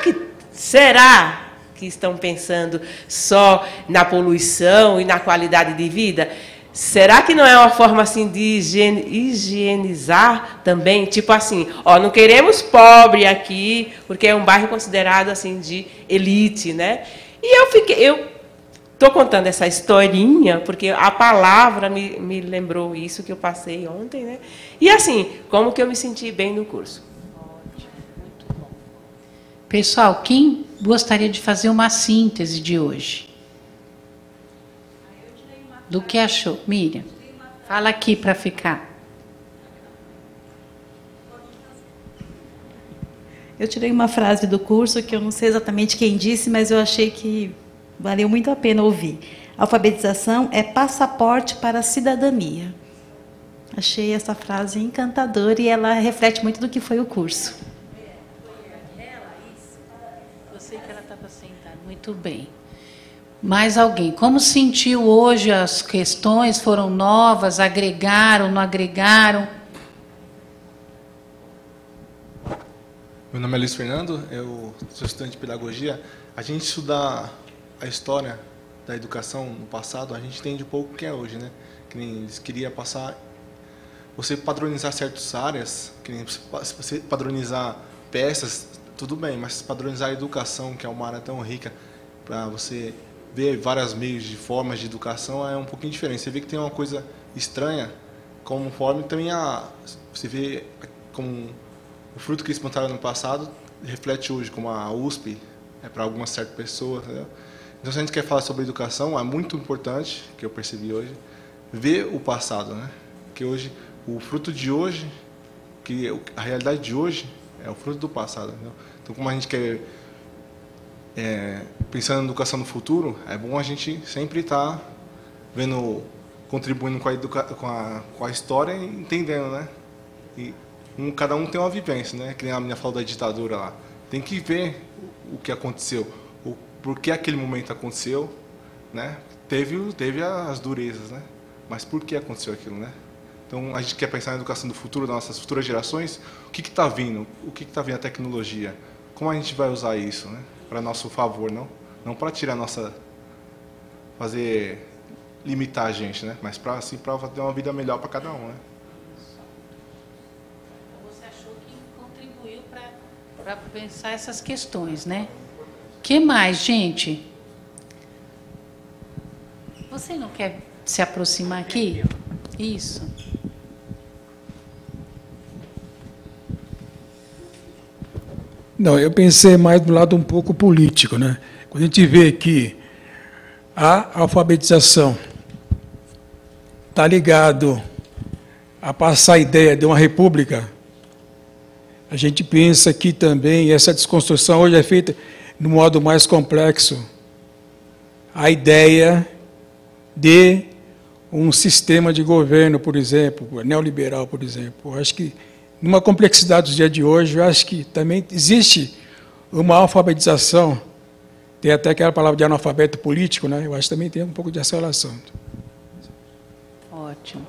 que estão pensando só na poluição e na qualidade de vida? Será que não é uma forma assim de higienizar também? Tipo assim, não queremos pobre aqui, porque é um bairro considerado assim de elite, né? E eu estou contando essa historinha porque a palavra me lembrou isso que eu passei ontem, né? E assim, como que eu me senti bem no curso. Pessoal, quem gostaria de fazer uma síntese de hoje? Do que achou? Miriam, fala aqui para ficar. Eu tirei uma frase do curso que eu não sei exatamente quem disse, mas eu achei que valeu muito a pena ouvir. Alfabetização é passaporte para a cidadania. Achei essa frase encantadora e ela reflete muito do que foi o curso. Muito bem. Mais alguém? Como sentiu hoje as questões? Foram novas? Agregaram? Não agregaram? Meu nome é Luiz Fernando, eu sou estudante de pedagogia. A gente estuda a história da educação no passado, a gente entende um pouco o que é hoje, né? Que nem eles queriam passar, você padronizar certas áreas, que nem você padronizar peças, tudo bem, mas padronizar a educação, que é uma área tão rica, para você ver vários meios de formas de educação, é um pouquinho diferente. Você vê que tem uma coisa estranha, conforme também você vê como o fruto que eles plantaram no passado reflete hoje, como a USP, para algumas certas pessoas. Entendeu? Então, se a gente quer falar sobre educação, é muito importante, que eu percebi hoje, ver o passado, né? Que hoje, o fruto de hoje, que a realidade de hoje é o fruto do passado. Entendeu? Então, como a gente quer pensando na educação no futuro, é bom a gente sempre estar contribuindo com a história e entendendo, né? E cada um tem uma vivência, né? Que nem a menina falou da ditadura lá. Tem que ver o que aconteceu, por que aquele momento aconteceu, né? Teve as durezas, né? Mas por que aconteceu aquilo, né? Então, a gente quer pensar na educação do futuro, das nossas futuras gerações, o que está vindo? O que está vindo a tecnologia? Como a gente vai usar isso, né? Para nosso favor, não para tirar nossa fazer limitar a gente, né? Mas para assim, para ter uma vida melhor para cada um, né? Você achou que contribuiu para pensar essas questões, né? Que mais, gente? Você não quer se aproximar aqui? Isso. Não, eu pensei mais do lado um pouco político, né? Quando a gente vê que a alfabetização está ligado a passar a ideia de uma república, a gente pensa que também essa desconstrução hoje é feita de modo mais complexo. A ideia de um sistema de governo, por exemplo, neoliberal, por exemplo. Eu acho que, numa complexidade dos dias de hoje, eu acho que também existe uma alfabetização, tem até aquela palavra de analfabeto político, né? Eu acho que também tem um pouco de essa relação. Ótimo.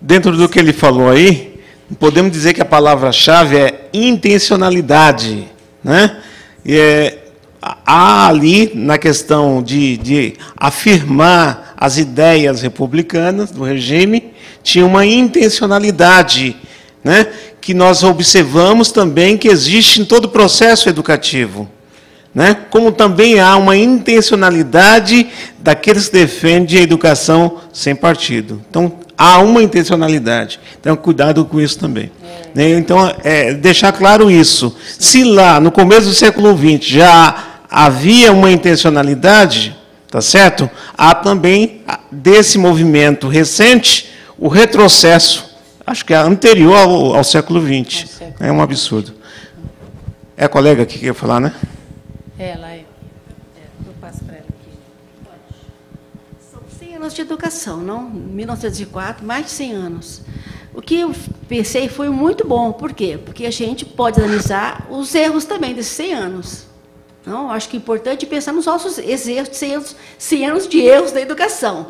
Dentro do que ele falou aí, podemos dizer que a palavra-chave é intencionalidade, né? E há ali, na questão de afirmar as ideias republicanas do regime, tinha uma intencionalidade, né, que nós observamos também que existe em todo o processo educativo, né, como também há uma intencionalidade daqueles que defendem a educação sem partido. Então, há uma intencionalidade. Então, cuidado com isso também. Então, deixar claro isso. Se lá, no começo do século XX, já havia uma intencionalidade, tá certo? Há também, desse movimento recente, o retrocesso, acho que é anterior ao século XX. É um absurdo. É a colega que quer falar, né? Ela é. Eu passo para ela aqui. São 100 anos de educação, não? 1904, mais de 100 anos. O que eu pensei foi muito bom. Por quê? Porque a gente pode analisar os erros também desses 100 anos. Não, acho que é importante pensar nos nossos erros, 100 anos de erros da educação.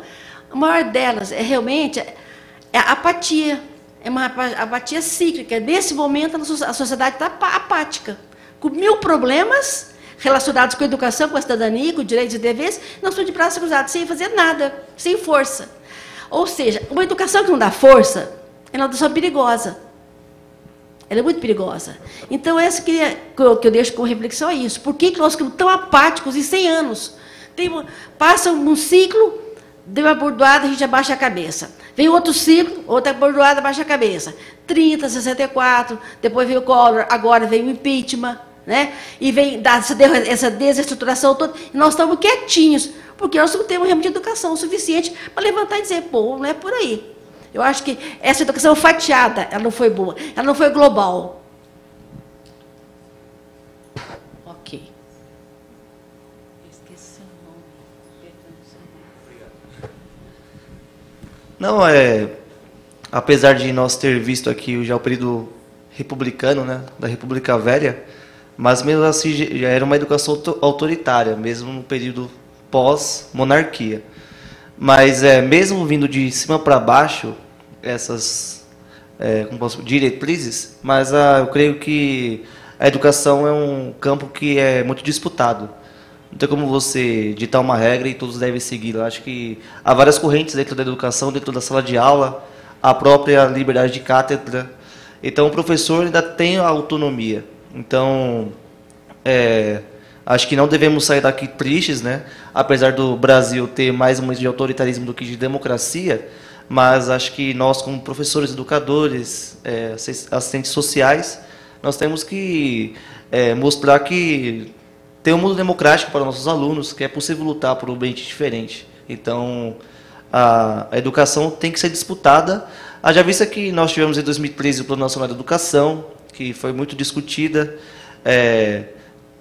A maior delas é realmente a apatia. É uma apatia cíclica. Nesse momento, a sociedade está apática, com 1000 problemas relacionados com a educação, com a cidadania, com direitos e deveres. Nós estamos de braços cruzados, sem fazer nada, sem força. Ou seja, uma educação que não dá força é uma educação perigosa. Ela é muito perigosa. Então, essa que eu deixo como reflexão é isso. Por que nós ficamos tão apáticos em 100 anos? Passa um ciclo, deu uma bordoada, a gente abaixa a cabeça. Vem outro ciclo, outra bordoada, abaixa a cabeça. 30, 64, depois veio o Collor, agora vem o impeachment, né? E vem essa desestruturação toda. E nós estamos quietinhos, porque nós não temos realmente educação suficiente para levantar e dizer, pô, não é por aí. Eu acho que essa educação fatiada, ela não foi boa, ela não foi global. Ok. Esqueci o nome. Não, apesar de nós ter visto aqui já o período republicano, né, da República Velha, mas mesmo assim já era uma educação autoritária, mesmo no período pós-monarquia. Mas mesmo vindo de cima para baixo, essas diretrizes, mas eu creio que a educação é um campo que é muito disputado. Não tem como você ditar uma regra e todos devem seguir. Eu acho que há várias correntes dentro da educação, dentro da sala de aula, a própria liberdade de cátedra. Então, o professor ainda tem a autonomia. Então, acho que não devemos sair daqui tristes, né? Apesar do Brasil ter mais um de autoritarismo do que de democracia, mas acho que nós, como professores, educadores, assistentes sociais, nós temos que mostrar que tem um mundo democrático para nossos alunos, que é possível lutar por um ambiente diferente. Então, a educação tem que ser disputada. Haja vista que nós tivemos em 2013 o Plano Nacional de Educação, que foi muito discutida.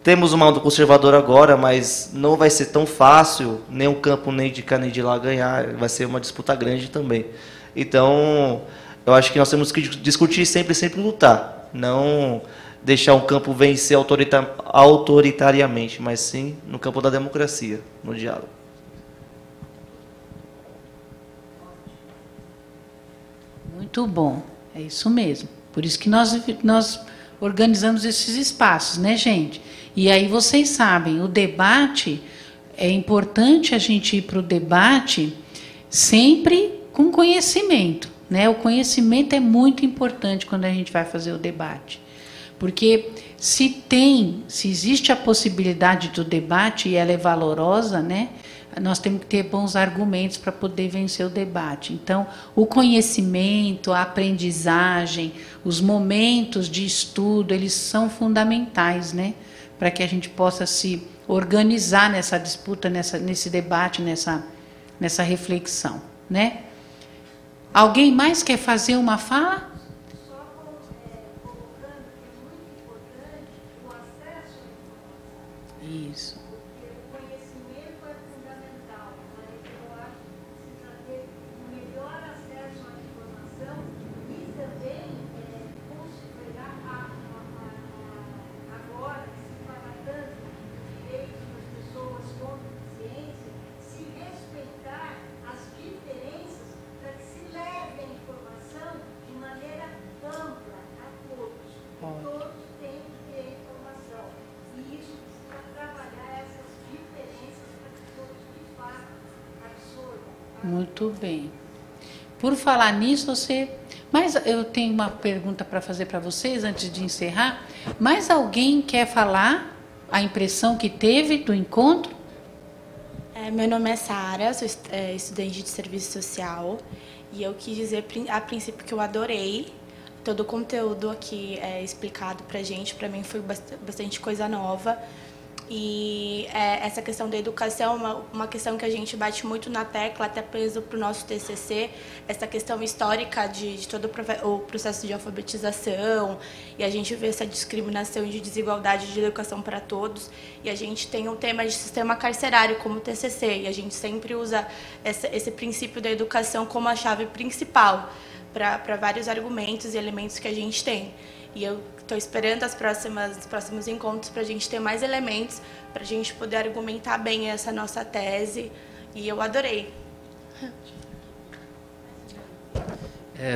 Temos uma onda conservadora agora, mas não vai ser tão fácil, nem o campo nem de cá nem de lá ganhar, vai ser uma disputa grande também. Então, eu acho que nós temos que discutir sempre lutar, não deixar um campo vencer autoritariamente, mas sim no campo da democracia, no diálogo. Muito bom, é isso mesmo. Por isso que nós organizamos esses espaços, né, gente? E aí vocês sabem, o debate é importante a gente ir para o debate sempre com conhecimento, né? O conhecimento é muito importante quando a gente vai fazer o debate. Porque se existe a possibilidade do debate e ela é valorosa, né? Nós temos que ter bons argumentos para poder vencer o debate. Então, o conhecimento, a aprendizagem, os momentos de estudo, eles são fundamentais, né? Para que a gente possa se organizar nessa disputa, nesse debate, nessa reflexão, né? Alguém mais quer fazer uma fala? Isso. O conhecimento é fundamental, mas eu acho que precisa ter um melhor acesso à informação e também considerar agora que se fala tanto de direitos das pessoas com deficiência, se respeitar as diferenças para que se leve a informação de maneira ampla a todos. Todos têm que ter informação. E isso precisa trabalhar essas diferenças para que todos, de fato, absorvam. Muito bem. Por falar nisso, mas eu tenho uma pergunta para fazer para vocês antes de encerrar. Mais alguém quer falar a impressão que teve do encontro? Meu nome é Sara, sou estudante de serviço social e eu quis dizer a princípio que eu adorei todo o conteúdo aqui explicado para a gente. Para mim foi bastante coisa nova. E essa questão da educação é uma questão que a gente bate muito na tecla, até preso para o nosso TCC, essa questão histórica de todo o processo de alfabetização, e a gente vê essa discriminação de desigualdade de educação para todos, e a gente tem um tema de sistema carcerário como TCC, e a gente sempre usa esse princípio da educação como a chave principal para vários argumentos e elementos que a gente tem. E eu estou esperando os próximos encontros para a gente ter mais elementos, para a gente poder argumentar bem essa nossa tese. E eu adorei.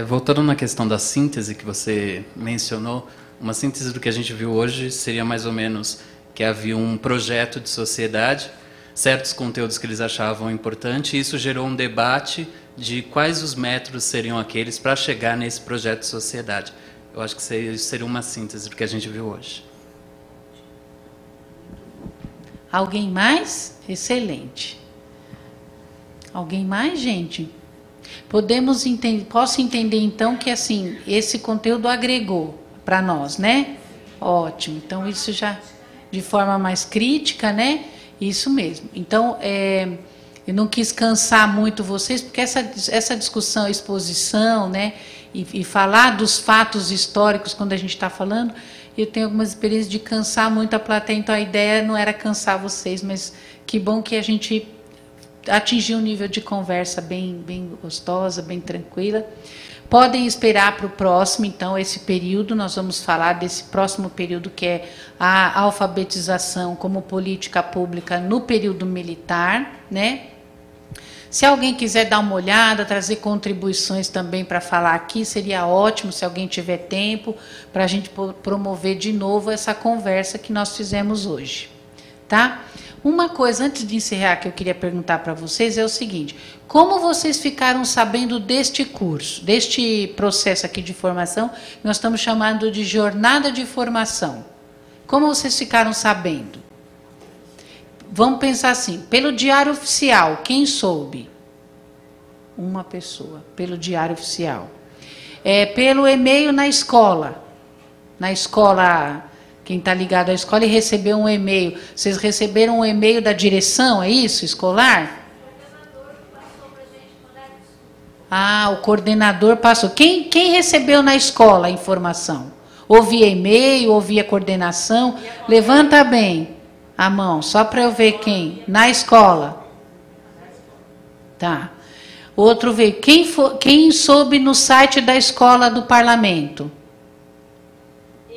Voltando na questão da síntese que você mencionou, uma síntese do que a gente viu hoje seria mais ou menos que havia um projeto de sociedade, certos conteúdos que eles achavam importantes, e isso gerou um debate de quais os métodos seriam aqueles para chegar nesse projeto de sociedade. Eu acho que seria uma síntese do que a gente viu hoje. Alguém mais? Excelente. Alguém mais, gente? Posso entender, então, que assim, esse conteúdo agregou para nós, né? Ótimo. Então, isso já, de forma mais crítica, né? Isso mesmo. Então, eu não quis cansar muito vocês, porque essa discussão, exposição, né? E falar dos fatos históricos quando a gente está falando, eu tenho algumas experiências de cansar muito a plateia, então a ideia não era cansar vocês, mas que bom que a gente atingiu um nível de conversa bem gostosa, bem tranquila. Podem esperar para o próximo, então, esse período, nós vamos falar desse próximo período, que é a alfabetização como política pública no período militar, né? Se alguém quiser dar uma olhada, trazer contribuições também para falar aqui, seria ótimo, se alguém tiver tempo, para a gente promover de novo essa conversa que nós fizemos hoje. Tá? Uma coisa, antes de encerrar, que eu queria perguntar para vocês é o seguinte: como vocês ficaram sabendo deste curso, deste processo aqui de formação, que nós estamos chamando de jornada de formação? Como vocês ficaram sabendo? Vamos pensar assim, pelo Diário Oficial, quem soube? Uma pessoa, pelo Diário Oficial. Pelo e-mail na escola, quem está ligado à escola e recebeu um e-mail. Vocês receberam um e-mail da direção, é isso, escolar? O coordenador passou. Quem recebeu na escola a informação? Ou via e-mail, ou via coordenação? Levanta bem a mão, só para eu ver quem. Na escola. Tá. Outro veio. Quem soube no site da escola do parlamento?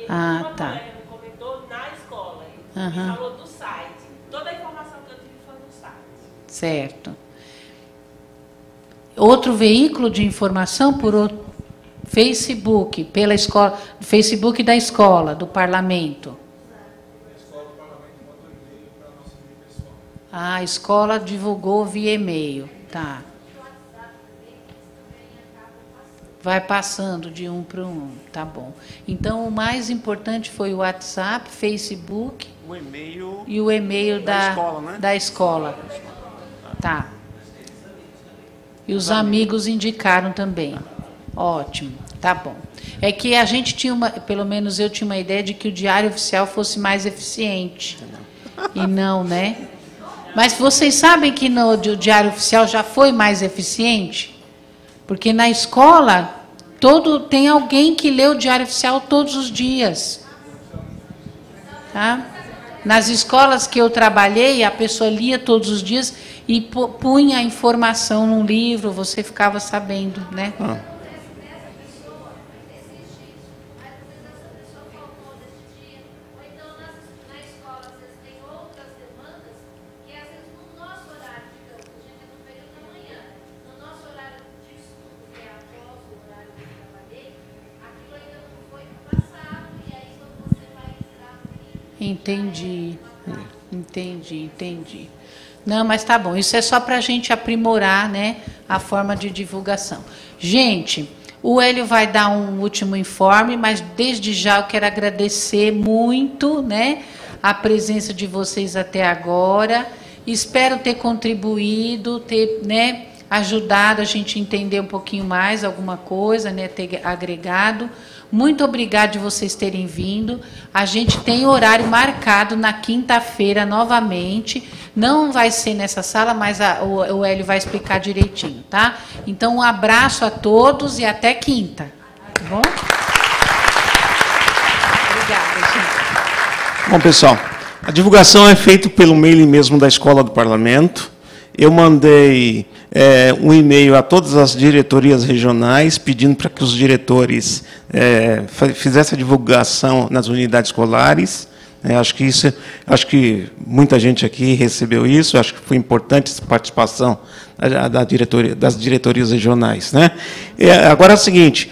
Tá. Comentou na escola. Uhum. Ele falou do site. Toda a informação que eu tive foi no site. Certo. Outro veículo de informação por Facebook, pela escola, Facebook da escola, do parlamento. Ah, a escola divulgou via e-mail. Tá. Vai passando de um para um. Tá bom. Então, o mais importante foi o WhatsApp, Facebook o e-mail e o e-mail da escola, né? Da escola. Tá. E os amigos indicaram também. Ótimo. Tá bom. É que a gente tinha pelo menos eu tinha uma ideia de que o Diário Oficial fosse mais eficiente. E não, né? Mas vocês sabem que no Diário Oficial já foi mais eficiente? Porque na escola tem alguém que lê o Diário Oficial todos os dias. Tá? Nas escolas que eu trabalhei, a pessoa lia todos os dias e punha a informação num livro, você ficava sabendo, né? Entendi. Não, mas tá bom. Isso é só para a gente aprimorar, né, a forma de divulgação. Gente, o Hélio vai dar um último informe, mas desde já eu quero agradecer muito, né, a presença de vocês até agora. Espero ter contribuído, ter, né, ajudado a gente a entender um pouquinho mais alguma coisa, né, ter agregado. Muito obrigada de vocês terem vindo. A gente tem horário marcado na quinta-feira novamente. Não vai ser nessa sala, mas o Hélio vai explicar direitinho, tá? Então, um abraço a todos e até quinta. Tá bom? Obrigada, gente. Bom, pessoal, a divulgação é feita pelo mail mesmo da Escola do Parlamento. Eu mandei um e-mail a todas as diretorias regionais, pedindo para que os diretores fizessem a divulgação nas unidades escolares. Acho que muita gente aqui recebeu isso. Acho que foi importante essa participação das diretorias regionais, né? Agora é o seguinte: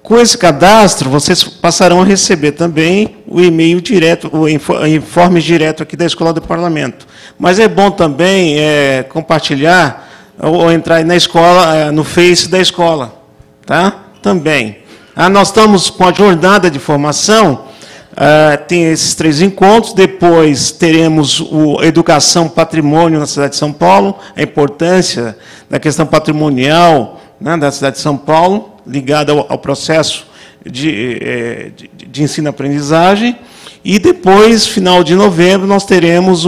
com esse cadastro, vocês passarão a receber também o e-mail direto, o informe direto aqui da Escola do Parlamento. Mas é bom também compartilhar ou entrar na escola, no Face da escola, tá? Também. Nós estamos com a jornada de formação, tem esses 3 encontros, depois teremos o Educação Patrimônio na cidade de São Paulo, a importância da questão patrimonial, né, da cidade de São Paulo, ligada ao processo de ensino-aprendizagem. E depois, final de novembro, nós teremos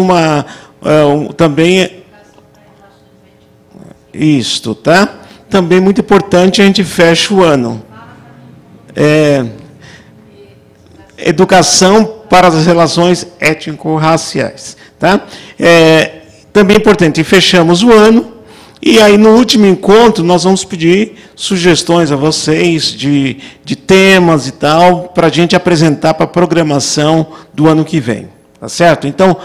também isto, tá? Também muito importante, a gente fecha o ano. Educação para as relações étnico-raciais, tá? Também é importante, fechamos o ano. E aí, no último encontro, nós vamos pedir sugestões a vocês de temas e tal, para a gente apresentar para a programação do ano que vem. Tá certo? Então,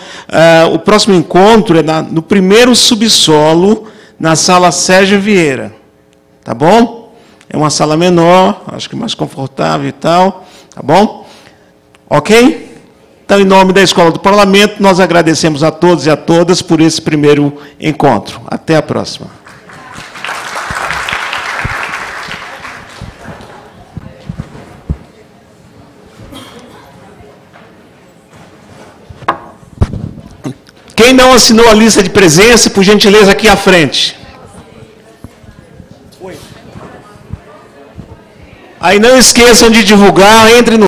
o próximo encontro é no primeiro subsolo, na sala Sérgio Vieira. Tá bom? É uma sala menor, acho que mais confortável e tal. Tá bom? Ok? Então, em nome da Escola do Parlamento, nós agradecemos a todos e a todas por esse primeiro encontro. Até a próxima. Quem não assinou a lista de presença, por gentileza, aqui à frente. Aí não esqueçam de divulgar, entre no